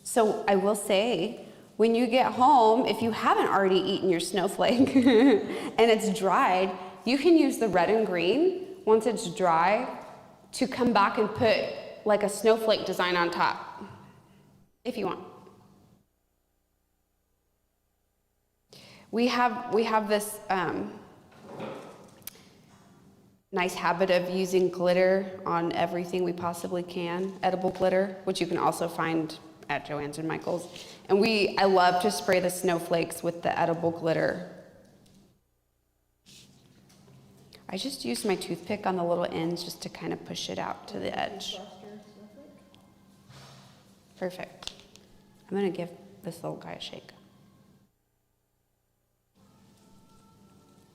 So I will say, when you get home, if you haven't already eaten your snowflake and it's dried, you can use the red and green once it's dry to come back and put like a snowflake design on top, if you want. We have this nice habit of using glitter on everything we possibly can, edible glitter, which you can also find at Joann's and Michael's. And I love to spray the snowflakes with the edible glitter. I just use my toothpick on the little ends just to kind of push it out to the edge. Perfect. I'm gonna give this little guy a shake.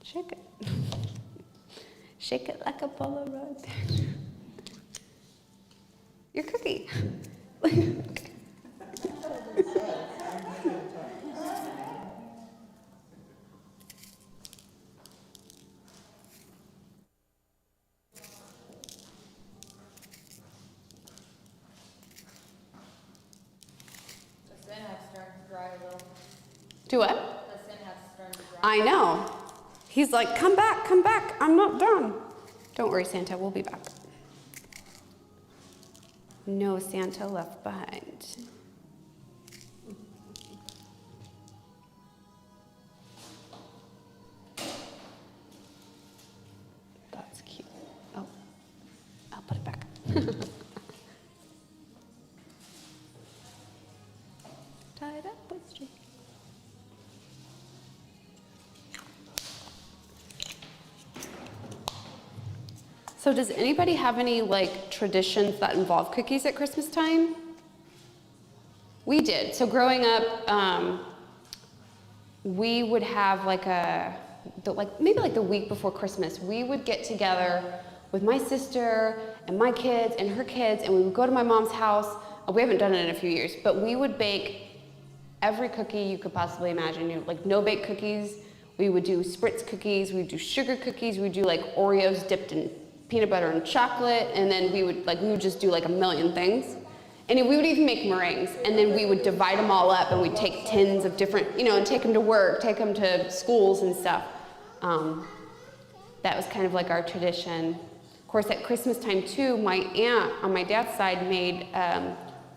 Shake it. Shake it like a Polaroid. Your cookie. Do what? The sin has started to dry. I know. He's like, come back, I'm not done. Don't worry, Santa, we'll be back. No Santa left behind. That's cute. Oh, I'll put it back. Tie it up with string. So does anybody have any like traditions that involve cookies at Christmas time? We did. So growing up, we would have maybe the week before Christmas, we would get together with my sister and my kids and her kids, and we would go to my mom's house. We haven't done it in a few years, but we would bake every cookie you could possibly imagine. Like no-bake cookies. We would do spritz cookies. We would do sugar cookies. We would do like Oreos dipped in peanut butter and chocolate, and then we would just do like a million things. And we would even make meringues, and then we would divide them all up, and we'd take tins of different, and take them to work, take them to schools and stuff. That was kind of like our tradition. Of course, at Christmas time too, my aunt on my dad's side made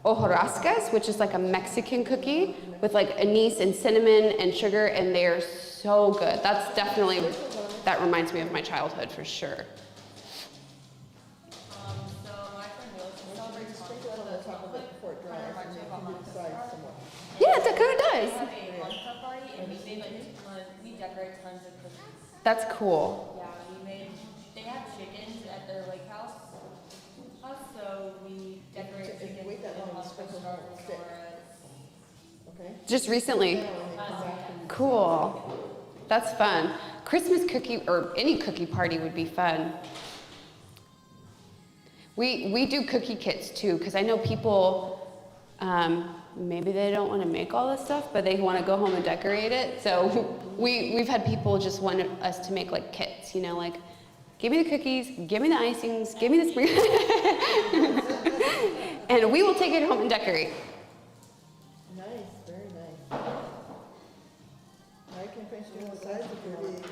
hojarascas, which is like a Mexican cookie with like anise and cinnamon and sugar, and they're so good. That reminds me of my childhood for sure. Yeah, that kind of does. We had a lunch party and we decorate tons of cookies. That's cool. Yeah, they have chickens at their lake house. So we decorate If you chickens wait that long, with you sprinkle Star more stick. Okay? Just recently. Cool. That's fun. Christmas cookie or any cookie party would be fun. We do cookie kits too, because I know people, maybe they don't want to make all this stuff, but they want to go home and decorate it. So we've had people just want us to make like kits, like, give me the cookies, give me the icings, give me the spring, and we will take it home and decorate. Nice, very nice. I can finish doing the sides if you're ready.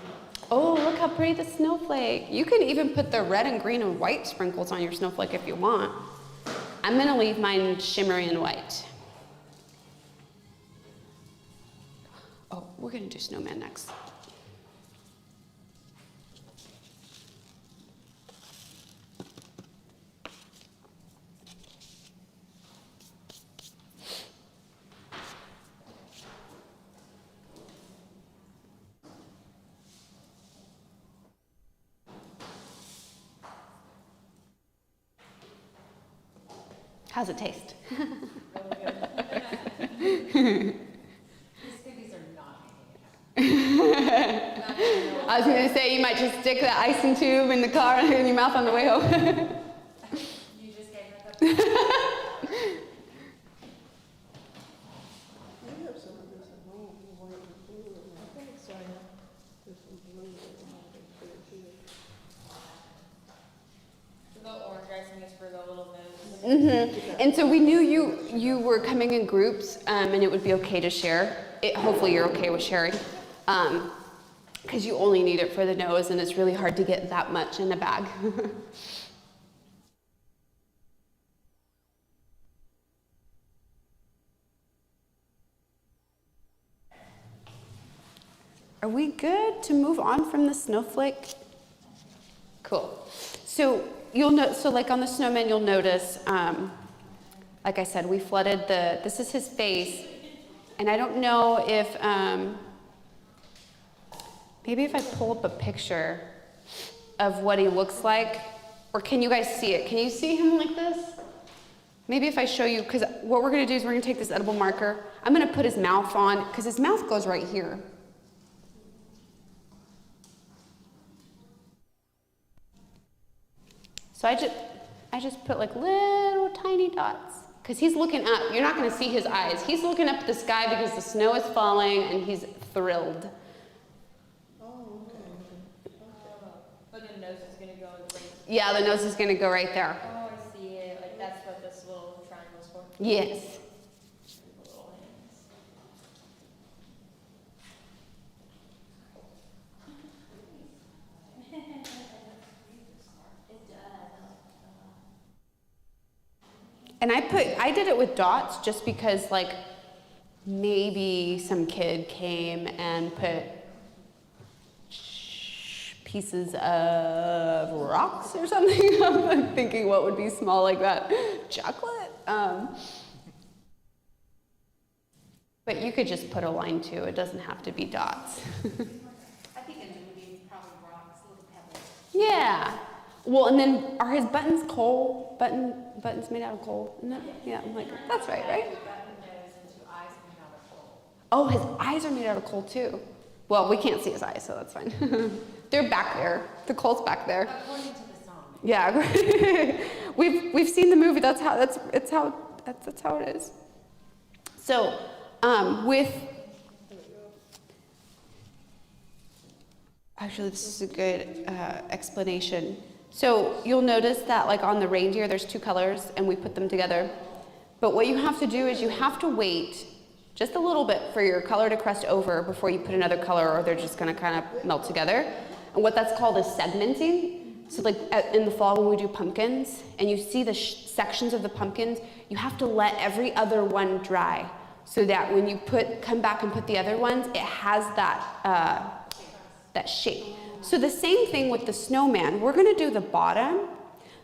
Oh, look how pretty the snowflake. You can even put the red and green and white sprinkles on your snowflake if you want. I'm gonna leave mine shimmery and white. Oh, we're gonna do snowman next. How's it taste? Really good. These cookies are not I was gonna say, you might just stick the icing tube in the car in your mouth on the way home. You just gave me You have some of this at home, the white and blue, and I think it's there's some blue that you have to put it too. the orange icing is for the little nose. And so we knew you were coming in groups, and it would be okay to share. Hopefully you're okay with sharing, because you only need it for the nose, and it's really hard to get that much in a bag. Are we good to move on from the snowflake? Cool. So you'll know, so like on the snowman, you'll notice, like I said, we flooded this is his face. And I don't know if, maybe if I pull up a picture of what he looks like, or can you guys see it? Can you see him like this? Maybe if I show you, because what we're gonna do is we're gonna take this edible marker. I'm gonna put his mouth on, because his mouth goes right here. So I just put like little tiny dots, because he's looking up. You're not gonna see his eyes. He's looking up at the sky because the snow is falling and he's thrilled. Oh, okay. But the nose is gonna go right. Yeah, the nose is gonna go right there. Oh, I see it. Like that's what this little triangle's for. Yes. The little hands. And I did it with dots just because like maybe some kid came and put pieces of rocks or something. I'm like thinking what would be small like that. Chocolate? But you could just put a line too. It doesn't have to be dots. I think in the movie, probably rocks, little pebbles. Yeah. Well, and then are his buttons coal? Buttons made out of coal? Isn't that? Yeah, I'm like, that's right, right? Oh, his eyes are made out of coal too. Well, we can't see his eyes, so that's fine. They're back there. The coal's back there. According to the song. Yeah, we've seen the movie. That's how it is. So, actually, this is a good explanation. So you'll notice that like on the reindeer, there's two colors and we put them together. But what you have to do is you have to wait just a little bit for your color to crest over before you put another color or they're just gonna kind of melt together. And what that's called is segmenting. So like in the fall when we do pumpkins and you see the sections of the pumpkins, you have to let every other one dry so that when you come back and put the other ones, it has that shape. So the same thing with the snowman. We're gonna do the bottom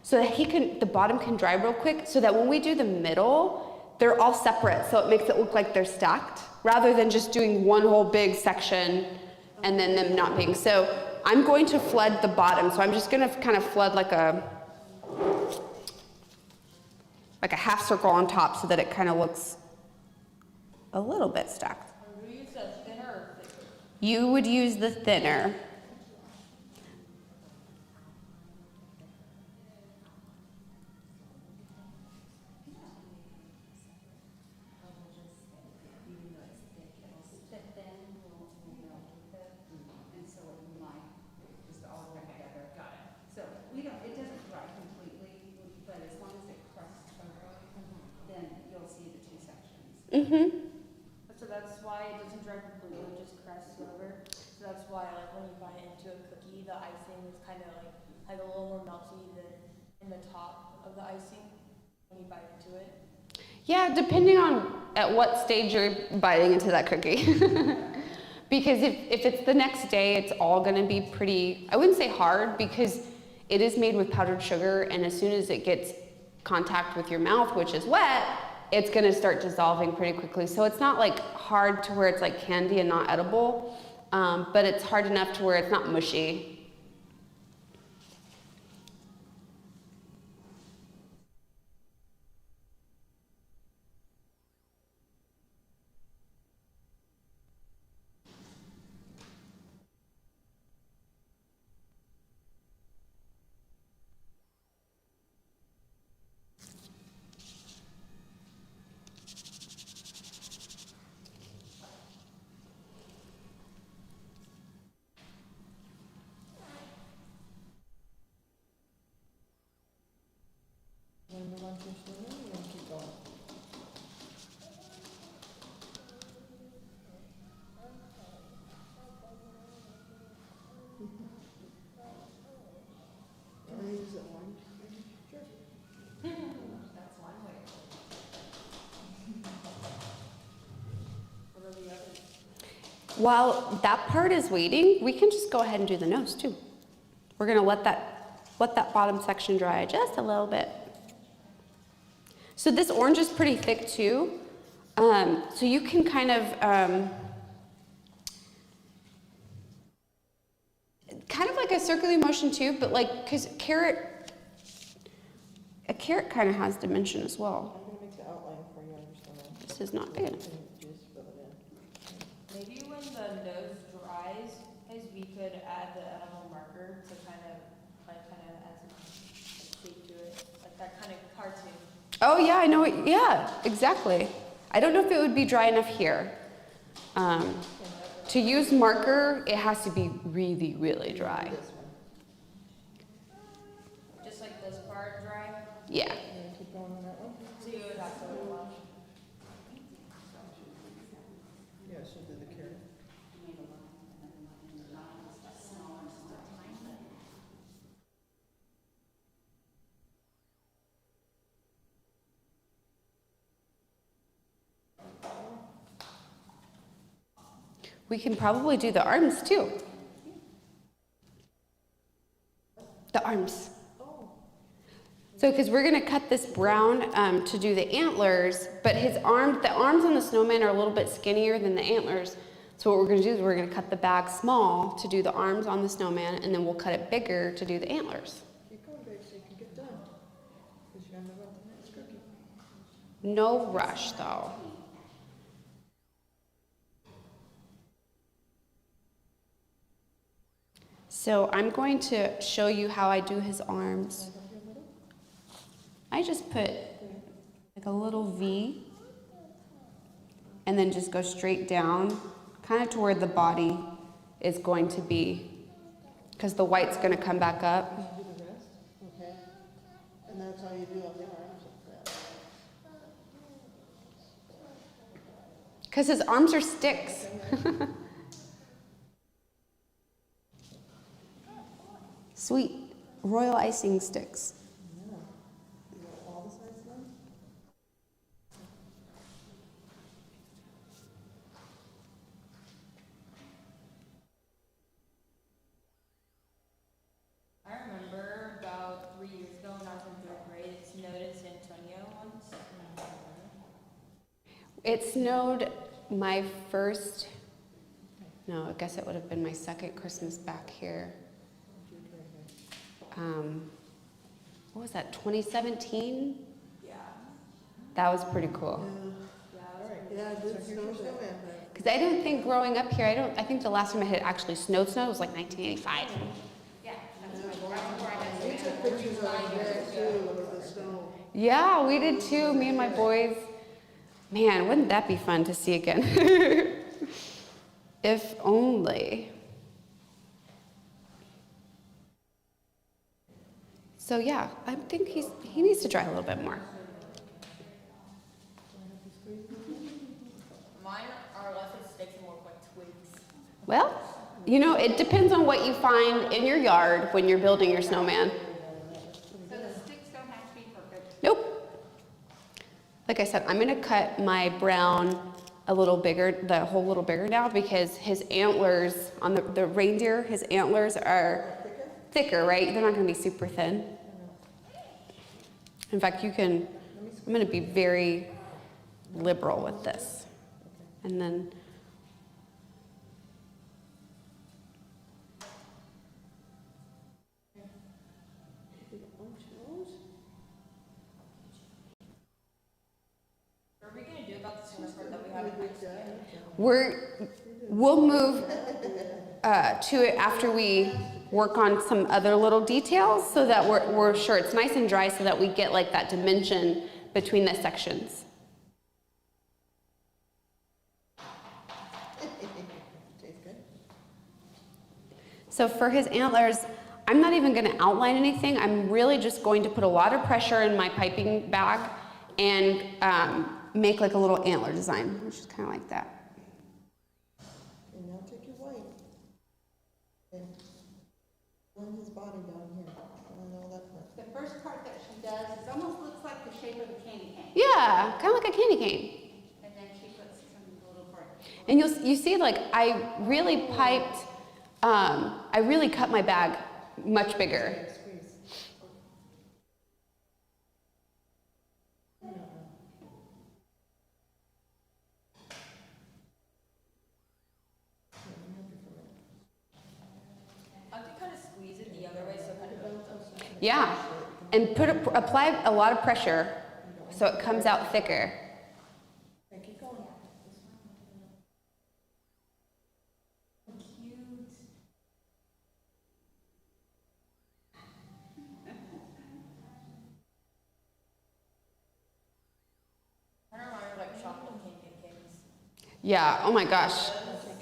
so that the bottom can dry real quick so that when we do the middle, they're all separate. So it makes it look like they're stacked rather than just doing one whole big section and then them not being. So I'm going to flood the bottom. So I'm just gonna kind of flood like a half circle on top so that it kind of looks a little bit stacked. Do you use a thinner or thicker? You would use the thinner. Mm-hmm. So that's why it doesn't dry completely, it just crests over. So that's why like when you bite into a cookie, the icing is kind of like a little more melty than in the top of the icing when you bite into it. Yeah, depending on at what stage you're biting into that cookie. Because if it's the next day, it's all gonna be pretty, I wouldn't say hard because it is made with powdered sugar and as soon as it gets contact with your mouth, which is wet, it's gonna start dissolving pretty quickly. So it's not like hard to where it's like candy and not edible, but it's hard enough to where it's not mushy. while that part is waiting, we can just go ahead and do the nose too. We're gonna let that bottom section dry just a little bit. So this orange is pretty thick too. So you can kind of like a circular motion too, but like, because a carrot kind of has dimension as well. I'm gonna make the outline for you, understand? This is not big enough. Just fill it in. Maybe when the nose dries, guys, we could add the edible marker to kind of add some shape to it, like that kind of cartoon. Oh yeah, I know. Yeah, exactly. I don't know if it would be dry enough here. To use marker, it has to be really, really dry. This one. Just like this part dry. Yeah. You wanna keep going on that one? So you would have to watch. Yeah, she'll do the carrot. We can probably do the arms too. The arms. So, because we're gonna cut this brown to do the antlers, but the arms on the snowman are a little bit skinnier than the antlers. So what we're gonna do is we're gonna cut the bag small to do the arms on the snowman, and then we'll cut it bigger to do the antlers. Keep going, babe, so you can get done. Because you gotta move on to the next cookie. No rush though. So I'm going to show you how I do his arms. I just put like a little V and then just go straight down, kind of to where the body is going to be, because the white's going to come back up. You do the rest, okay? And that's how you do on the arms. Because his arms are sticks. Sweet royal icing sticks. Yeah. You want all the sides done? I remember about 3 years ago when I was in third grade, it snowed in San Antonio once. It snowed my first, no, I guess it would have been my second Christmas back here. What was that, 2017? Yeah. That was pretty cool. Yeah, All right, yeah, I did snow snowman. Because I don't think growing up here, I think the last time it had actually snowed was like 1985. Yeah, that's right before I got We took pictures of there too, of the snow. Yeah, we did too, me and my boys. Man, wouldn't that be fun to see again? If only. So yeah, I think he needs to dry a little bit more. Mine are less like sticks and more like twigs. Well, you know, it depends on what you find in your yard when you're building your snowman. So the sticks don't have to be perfect. Nope. Like I said, I'm gonna cut my brown a little bigger, the hole a little bigger now, because his antlers on the reindeer, his antlers are thicker, right? They're not gonna be super thin. In fact, I'm gonna be very liberal with this. And then, What are we gonna do about the snow part that we have in high school? we'll move to it after we work on some other little details, so that we're sure it's nice and dry, so that we get like that dimension between the sections. Tastes good. So for his antlers, I'm not even gonna outline anything. I'm really just going to put a lot of pressure in my piping bag and make like a little antler design, which is kind of like that. And now take your white. And blend his body down here. And all that part. The first part that she does is almost looks like the shape of a candy cane. Yeah, kind of like a candy cane. And then she puts some little part. And you see, like, I really piped, I really cut my bag much bigger. Squeeze. I could kind of squeeze it the other way, so kind of. Yeah, and apply a lot of pressure so it comes out thicker. Okay, keep going. Cute. Kind of reminds me of like chocolate candy canes. Yeah, oh my gosh.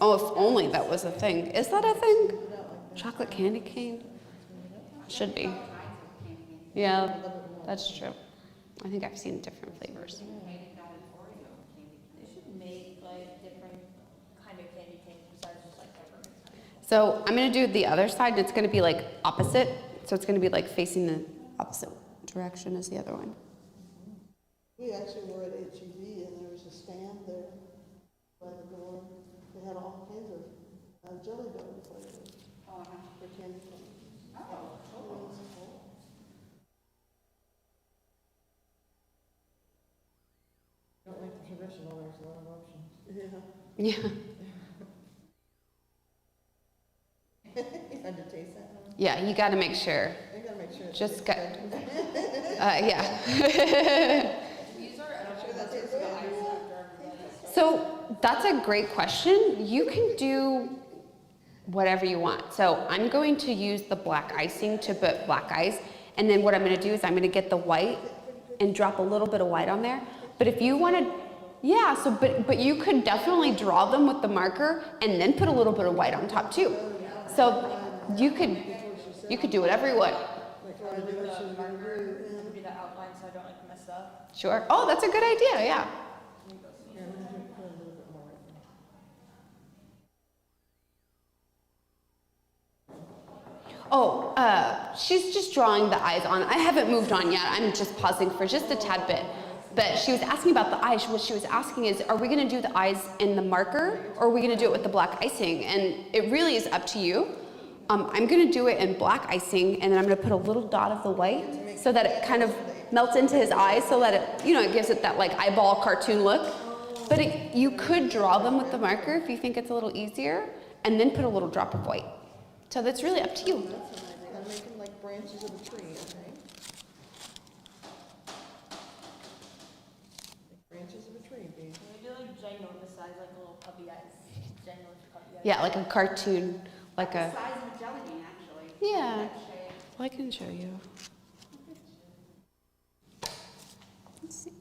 Oh, if only that was a thing. Is that a thing? Chocolate candy cane? Should be. Yeah, that's true. I think I've seen different flavors. They should make like different kind of candy canes besides just like peppermint. So I'm gonna do the other side, and it's gonna be like opposite. So it's gonna be like facing the opposite direction as the other one. We actually were at HEB and there was a stand there by the door. They had all kinds of jelly donut flavors for candy canes. Oh, cool. Don't like the traditional, there's a lot of options. Yeah. Yeah. You had to taste that one? Yeah, you gotta make sure. I gotta make sure. Just got. Yeah. These are edible desserts for the ice after everybody. So that's a great question. You can do whatever you want. So I'm going to use the black icing to put black ice. And then what I'm gonna do is I'm gonna get the white and drop a little bit of white on there. But if you wanted, yeah, so, but you could definitely draw them with the marker and then put a little bit of white on top too. So you could do whatever you want. Like try to do what she was gonna do. Would be the outline so I don't like mess up. Sure. Oh, that's a good idea, yeah. Yeah, I'm gonna put a little bit more right there. Oh, she's just drawing the eyes on. I haven't moved on yet. I'm just pausing for just a tad bit. But she was asking about the eyes. What she was asking is, are we gonna do the eyes in the marker or are we gonna do it with the black icing? And it really is up to you. I'm gonna do it in black icing and then I'm gonna put a little dot of the white so that it kind of melts into his eyes so that it, it gives it that like eyeball cartoon look. But you could draw them with the marker if you think it's a little easier and then put a little drop of white. So that's really up to you. That's nice. I'm making like branches of a tree, okay? Like branches of a tree, baby. Can we do like ginormous size, like little puppy eyes? Ginormous puppy eyes. Yeah, like a cartoon, like The a, size of a jelly bean, actually. yeah, That shape. well, I can show you. Let's see.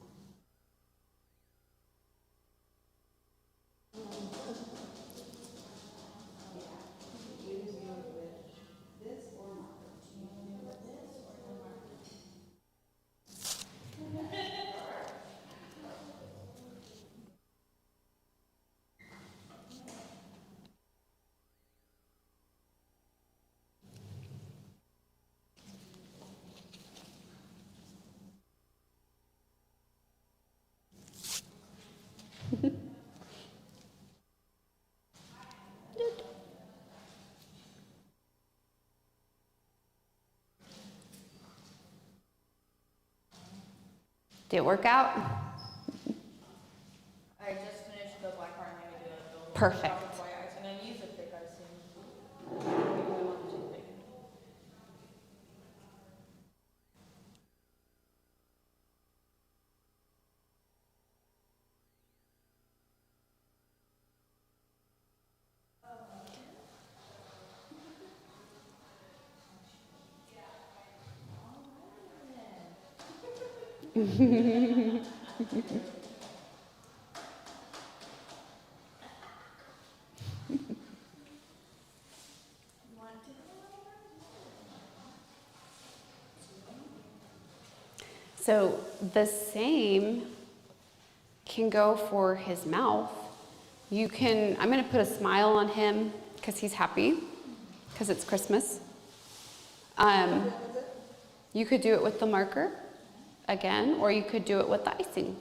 Did it work out? I just finished the black part. I'm gonna do a little Perfect. drop of white ice. I'm gonna use a thick icing. I don't want it too thick. So the same can go for his mouth. You can, I'm gonna put a smile on him because he's happy, because it's Christmas. You could do it with the marker again, or you could do it with the icing.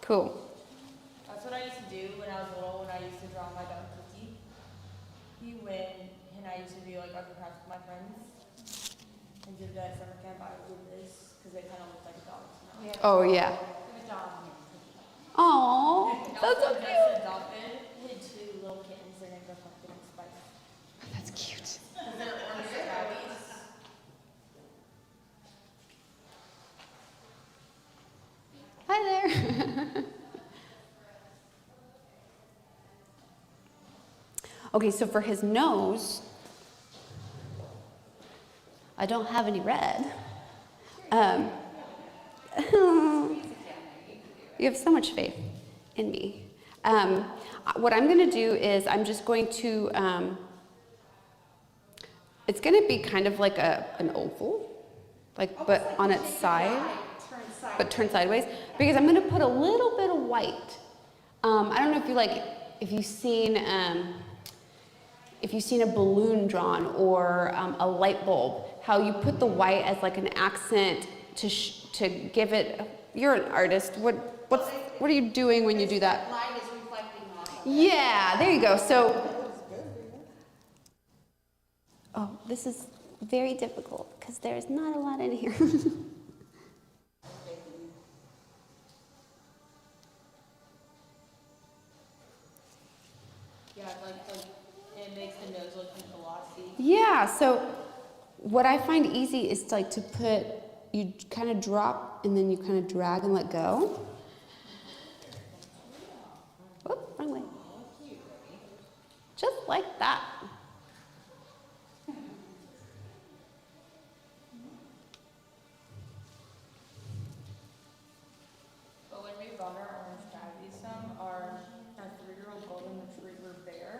Cool. That's what I used to do when I was little, when I used to draw my dog Cookie. He went, and I used to do like art and crafts with my friends. And did that summer camp, I did this, because it kind of looked like a dog's mouth. Oh, yeah. Oh, And that's so also cute. just adopted with 2 little kittens, their names are Pumpkin and Spice. That's cute. Because they're orange tabbies. Hi there. Okay, so for his nose, I don't have any red. You have so much faith in me. What I'm going to do is I'm just going to, it's going to be kind of like an oval, but on its side, but turned sideways, because I'm going to put a little bit of white. I don't know if you've seen a balloon drawn or a light bulb, how you put the white as like an accent to give it. You're an artist. What are you doing when you do that? Light is reflecting off of it. Yeah, there you go. So, Looks good, yeah. oh, this is very difficult because there's not a lot in here. Yeah, like it makes the nose look glossy. Yeah, so what I find easy is like to put, you kind of drop and then you kind of drag and let go. Whoop, wrong way. Just like that. But when we bought our orange tabbies, our 3-year-old golden retriever bear,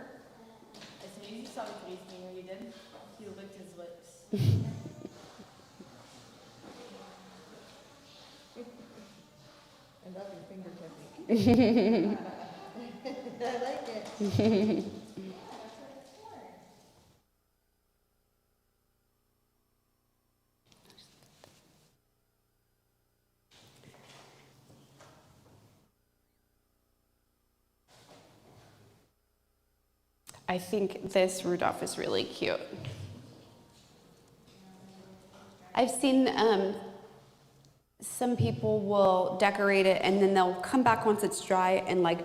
as soon as you saw the face finger he did, he licked his lips. And that'd be finger technique. I like it. I think this Rudolph is really cute. I've seen some people will decorate it and then they'll come back once it's dry and like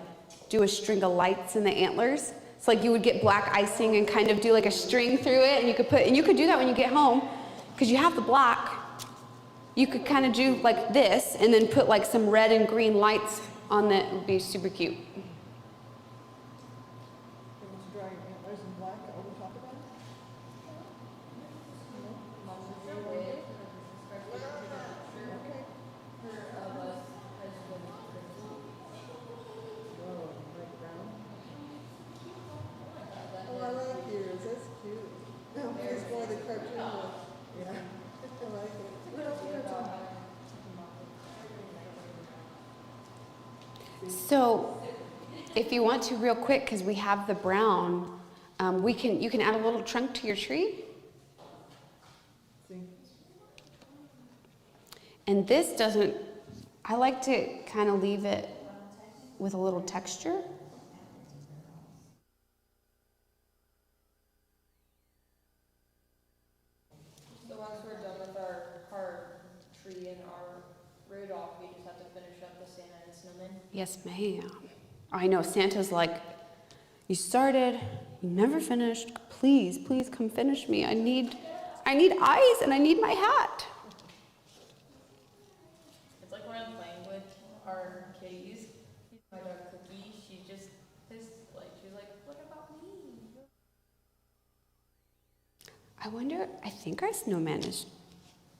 do a string of lights in the antlers. It's like you would get black icing and kind of do like a string through it, and you could do that when you get home because you have the black. You could kind of do like this and then put like some red and green lights on it. It would be super cute. It was dry antlers and black over top of that. Okay. Whoa, like brown. Oh, I like yours. That's cute. No, it's more the cartoon one. Yeah. I like it. What else you got? So, if you want to, real quick, because we have the brown, you can add a little trunk to your tree. See? And this doesn't. I like to kind of leave it with a little texture. So once we're done with our tree and our Rudolph, we just have to finish up the Santa and Snowman. Yes, ma'am. I know Santa's like, you started, you never finished. Please, please come finish me. I need eyes and I need my hat. It's like when I'm playing with our kitties, my dog Cookie, she just is like, she's like, what about me? I think our snowman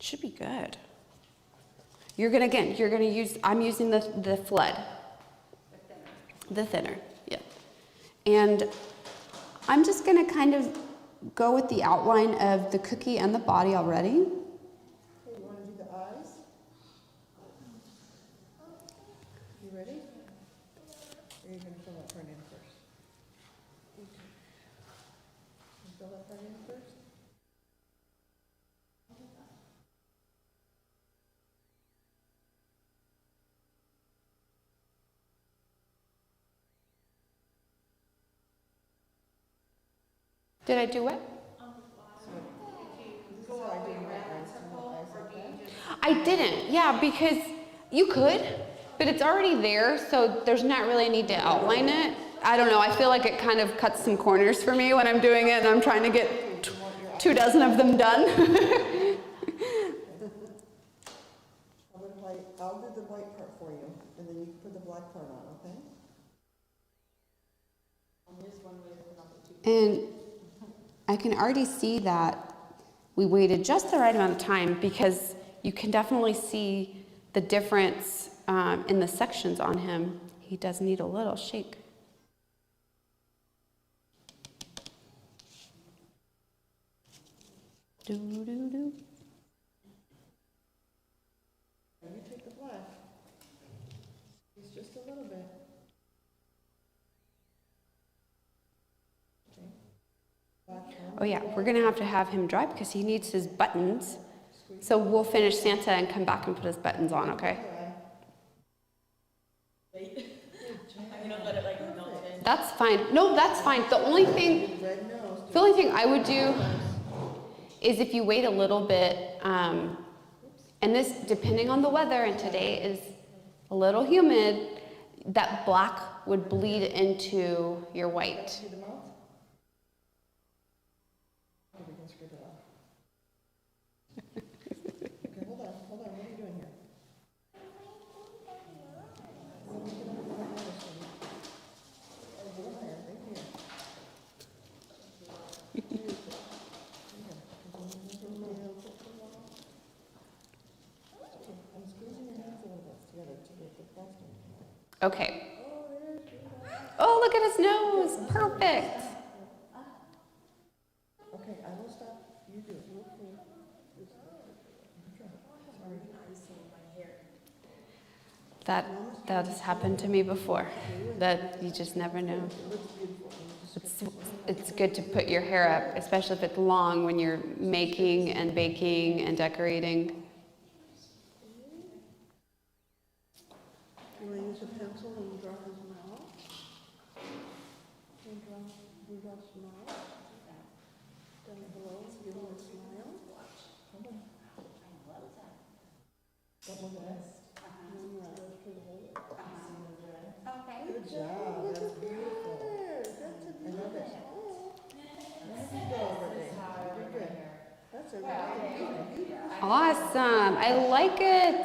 should be good. I'm using the flood. The thinner, yeah. And I'm just gonna kind of go with the outline of the cookie and the body already. Hey, you want to do the eyes? You ready? Or are you going to fill that part in first? Okay. You fill that part in first? Did I do what? Go all the way around the circle, or do you just? I didn't, yeah, because you could, but it's already there, so there's not really a need to outline it. I don't know, I feel like it kind of cuts some corners for me when I'm doing it and I'm trying to get 24 of them done. I'll do the white part for you, and then you can put the black part on, okay? And I can already see that we waited just the right amount of time because you can definitely see the difference in the sections on him. He does need a little shake. Do, do, do. You take the black. It's just a little bit. Okay. Black one. Oh yeah, we're gonna have to have him dry because he needs his buttons. So we'll finish Santa and come back and put his buttons on, okay? I'm gonna let it like melt in. That's fine. No, that's fine. The only thing I would do is if you wait a little bit, and this, depending on the weather, and today is a little humid, that black would bleed into your white. See the mouth? Okay, we can scrape it off. Okay, hold on, what are you doing here? Let me get on the other side. Oh, go higher, right here. I'm squeezing your hands a little bit together to get the frosting. Okay. Oh, look at his nose. Perfect. Okay, I will stop. You do it. You're cool. That has happened to me before. That you just never know. It's good to put your hair up, especially if it's long when you're making and baking and decorating. You want to use a pencil and draw his mouth? And draw Rudolph's mouth? Down below, give him a smile. Come on. Don't look at us. Okay. Good job, that's beautiful. I love it. There you go, Renee. You're good. That's a really beautiful. Awesome. I like it.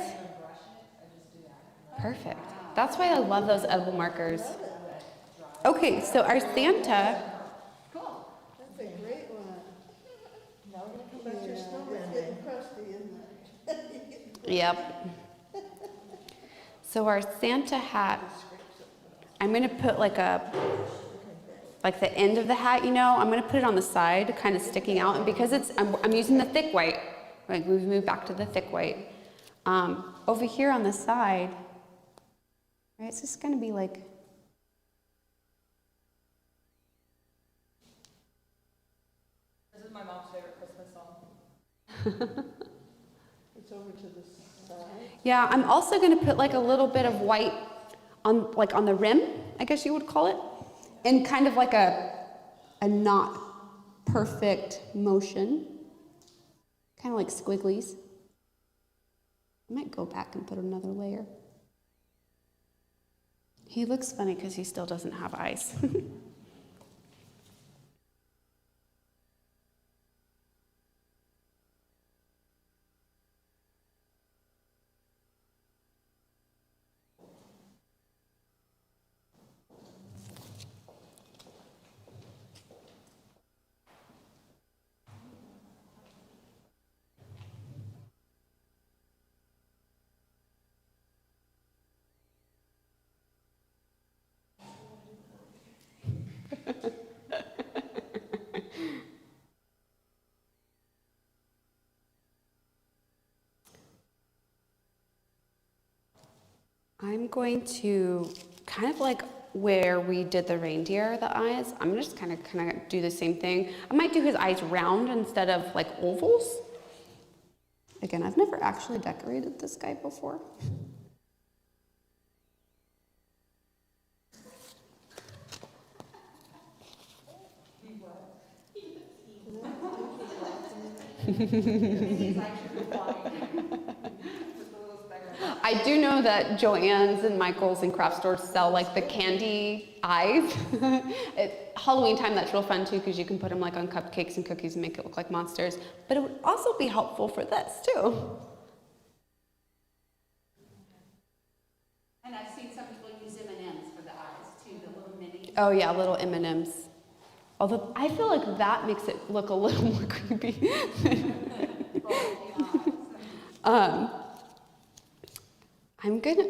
Perfect. That's why I love those edible markers. Okay, so our Santa, Cool. That's a great one. Now we're gonna come back to your snowman. It's getting crusty, isn't it? yep. So our Santa hat, I'm gonna put like the end of the hat, you know, I'm gonna put it on the side, kind of sticking out, and because I'm using the thick white, like we've moved back to the thick white. Over here on the side, right, it's just gonna be like, This is my mom's favorite Christmas song. It's over to the side. yeah, I'm also gonna put like a little bit of white on the rim, I guess you would call it, and kind of like a not perfect motion, kind of like squigglies. I might go back and put another layer. He looks funny because he still doesn't have eyes. I'm going to kind of like where we did the reindeer, the eyes, I'm just kind of do the same thing. I might do his eyes round instead of like ovals. Again, I've never actually decorated this guy before. He's actually flying. With the little speck. I do know that Joann's and Michael's and craft stores sell like the candy eyes. At Halloween time, that's real fun too because you can put them like on cupcakes and cookies and make it look like monsters. But it would also be helpful for this too. And I've seen some people use M&Ms for the eyes too, the little mini. Oh yeah, little M&Ms. Although I feel like that makes it look a little more creepy.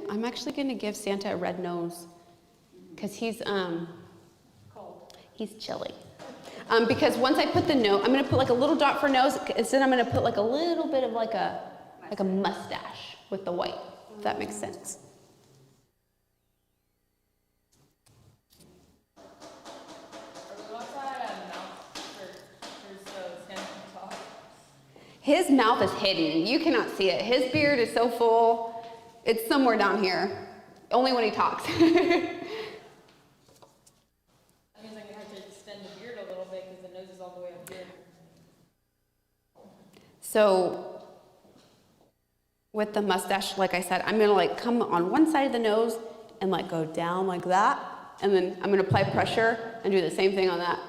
I'm actually gonna give Santa a red nose because he's chilly. Because once I put the nose, I'm gonna put like a little dot for nose. Instead, I'm gonna put like a little bit of like a mustache with the white. If that makes sense. His mouth is hidden. You cannot see it. His beard is so full. It's somewhere down here. Only when he talks. That means I'm gonna have to extend the beard a little bit because the nose is all the way up here. So with the mustache, like I said, I'm gonna like come on one side of the nose and like go down like that. And then I'm gonna apply pressure and do the same thing on that.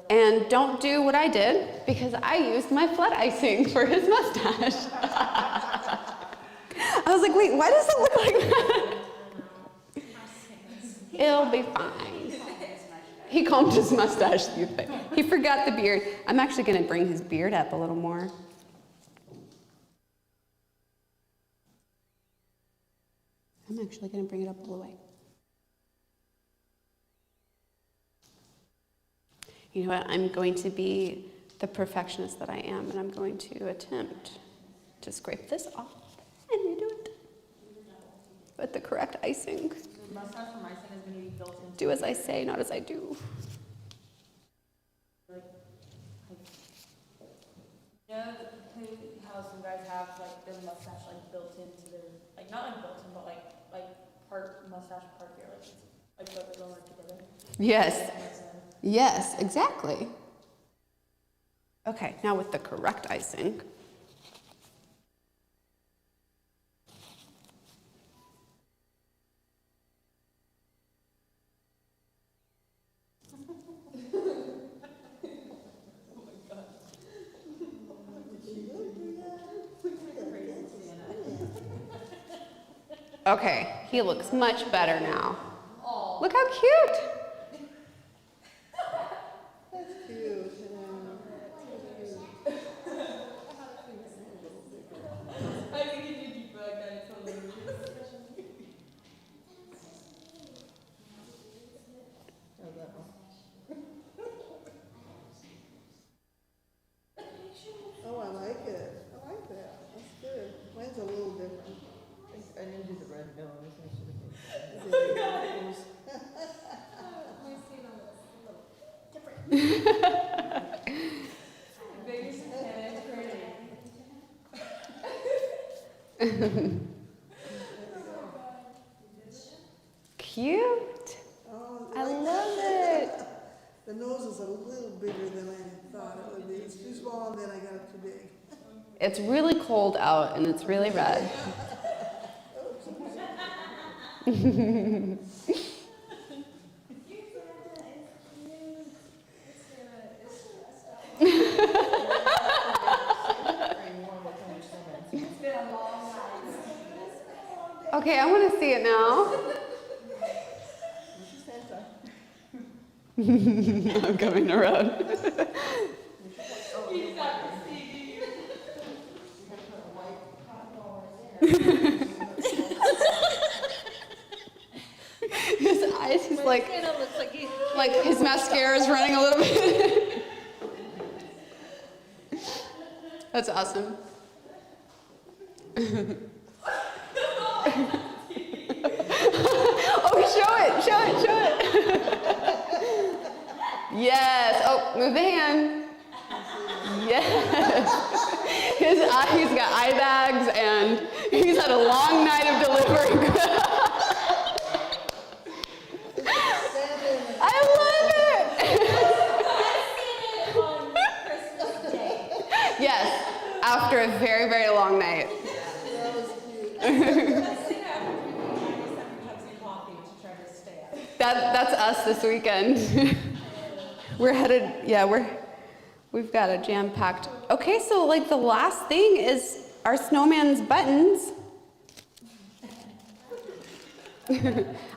And don't do what I did because I used my flood icing for his mustache. I was like, wait, why does it look like that? It'll be fine. He combed his mustache. He forgot the beard. I'm actually going to bring his beard up a little more. I'm actually going to bring it up all the way. You know what? I'm going to be the perfectionist that I am, and I'm going to attempt to scrape this off and you do it with the correct icing. The mustache from icing is going to be built into. Do as I say, not as I do. You know how some guys have like their mustache like built into their, like not like built in, but like part mustache, part hair, like both of them are together. Yes. Yes, exactly. Okay, now with the correct icing. Okay, he looks much better now. Look how cute. Oh, I like it. I like that. That's good. Mine's a little different. I didn't do the red nose. I should have done Cute. Oh, I love it. the nose is a little bigger than I thought it would be. It's too small, and then I got it too big. It's really cold out and it's really red. Okay, I want to see it now. I'm coming around. His eyes, he's like his mascara is running a little bit. That's awesome. Oh, show it. Yes. Oh, move the hand. Yes. He's got eye bags and he's had a long night of delivering. I love it. On Christmas Day. Yes, after a very, very long night. That was cute. Let's sit after drinking 97 cups of coffee to try to stay up. That's us this weekend. We're headed, yeah, we've got a jam-packed. Okay, so like the last thing is our snowman's buttons.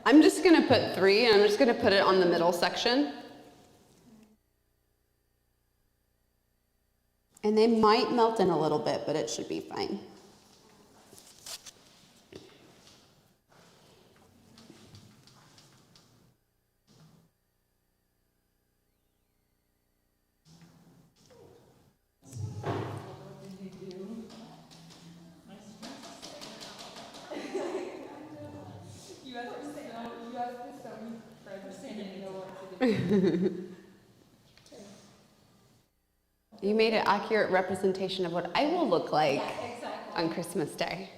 I'm just gonna put 3 and I'm just gonna put it on the middle section. And they might melt in a little bit, but it should be fine. You made an accurate representation of what I will look like on Christmas Day.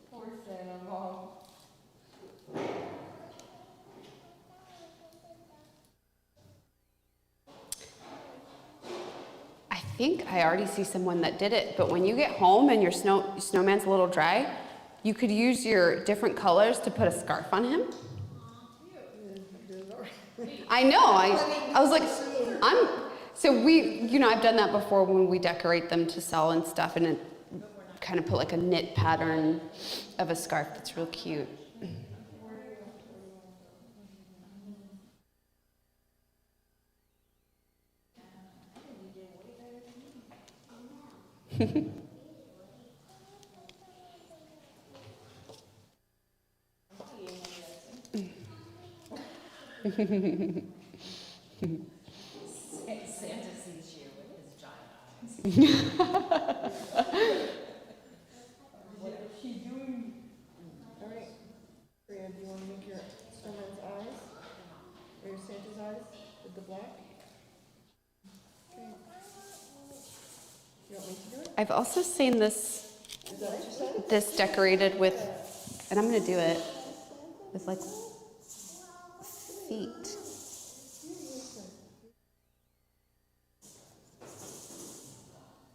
Poor Santa Mom. I think I already see someone that did it, but when you get home and your snowman's a little dry, you could use your different colors to put a scarf on him. I know, I was like, so I've done that before when we decorate them to sell and stuff, and it kind of put like a knit pattern of a scarf that's real cute. Santa sees you with his giant eyes. What is she doing? All right, Priya, do you want to make your snowman's eyes? Or your Santa's eyes with the black? Okay. You want me to do it? I've also seen Is that what you said? this decorated with, and I'm gonna do it with like feet.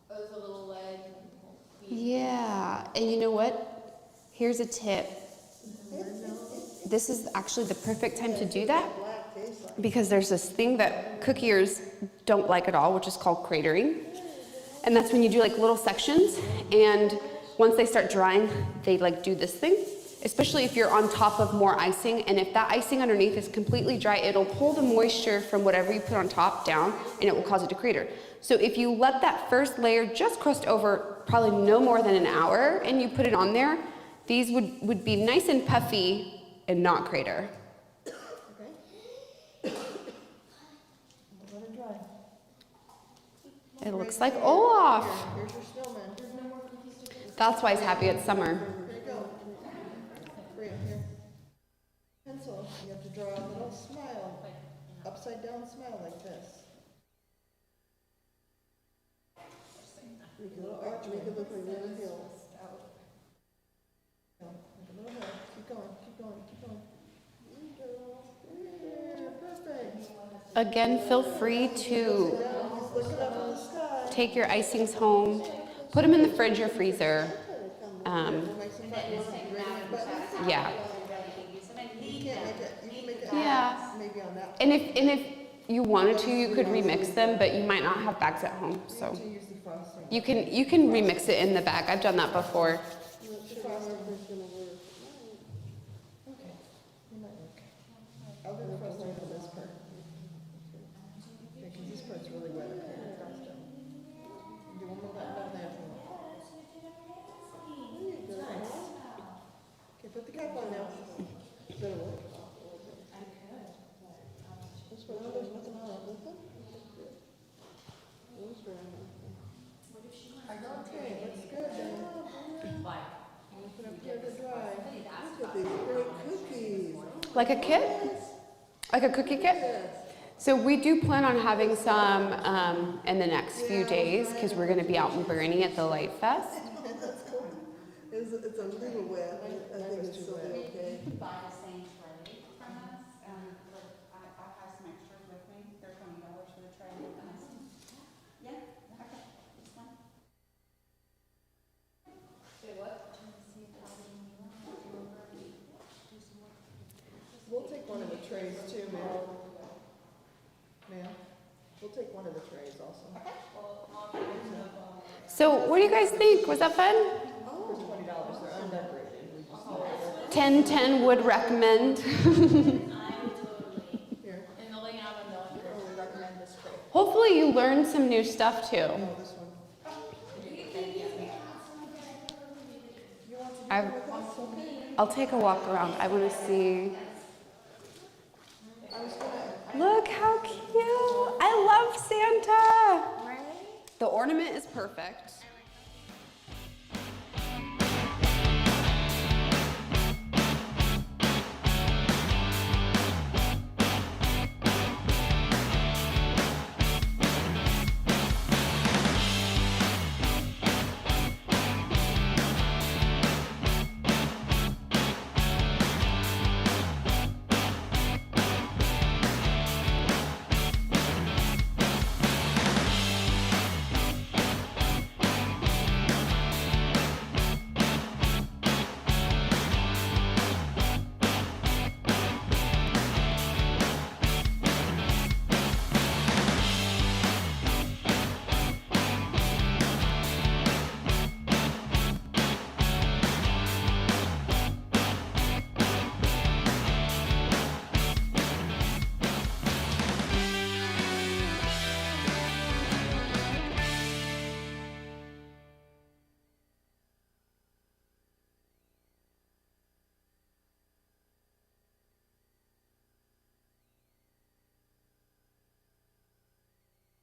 Those a little leg. Yeah, and you know what? Here's a tip. This is actually the perfect time to do that Black tastes like. because there's this thing that cook ears don't like at all, which is called cratering. And that's when you do like little sections, and once they start drying, they like do this thing, especially if you're on top of more icing, and if that icing underneath is completely dry, it'll pull the moisture from whatever you put on top down, and it will cause it to crater. So if you let that first layer just crust over probably no more than an hour, and you put it on there, these would be nice and puffy and not crater. Okay. Let it dry. It looks like Olaf. Here's your snowman. That's why he's happy it's summer. Here you go. Priya, here. Pencil, you have to draw a little smile, upside down smile like this. Make a little arch, make it look like little hills. Make a little hill. Keep going, keep going, keep going. There you go. Yeah, perfect. Again, feel free to Down, he's looking up in the sky. take your icings home, put them in the fridge or freezer. We'll make some buttons. You ready to make buttons? Yeah. You can't make it, you can make it Yeah. maybe on that. And if you wanted to, you could remix them, but you might not have bags at home. So To use the frosting. you can remix it in the bag. I've done that before. The frosting is gonna work. Okay, it might work. I'll do the frosting for this part. Okay, 'cause this part's really wet up here. Do one more button down there. There you go. Okay, put the cap on now. Better work. This one, oh, there's nothing on it, nothing? Those are on it. Okay, looks good then. Like a kit? Like a cookie kit? So we do plan on having some in the next few days because we're going to be out in Bernie at the Light Fest. That's cool. It's a little wet. I think it's still okay. Buy the same tray from us, but I have some extras with me. They're $20 for the tray. Yeah, okay, this one. We'll take one of the trays too, ma'am. Ma'am, we'll take one of the trays also. So what do you guys think? Was that fun? For $20, they're undecorated. We just 10/10 would recommend. I'm totally, Here, in the layout of the we recommend this tray. Hopefully you learned some new stuff too. Oh, this one. You want to do I've- it with us? Okay. I'll take a walk around. I want to see. I was gonna, Look how cute. I love Santa. The ornament is perfect.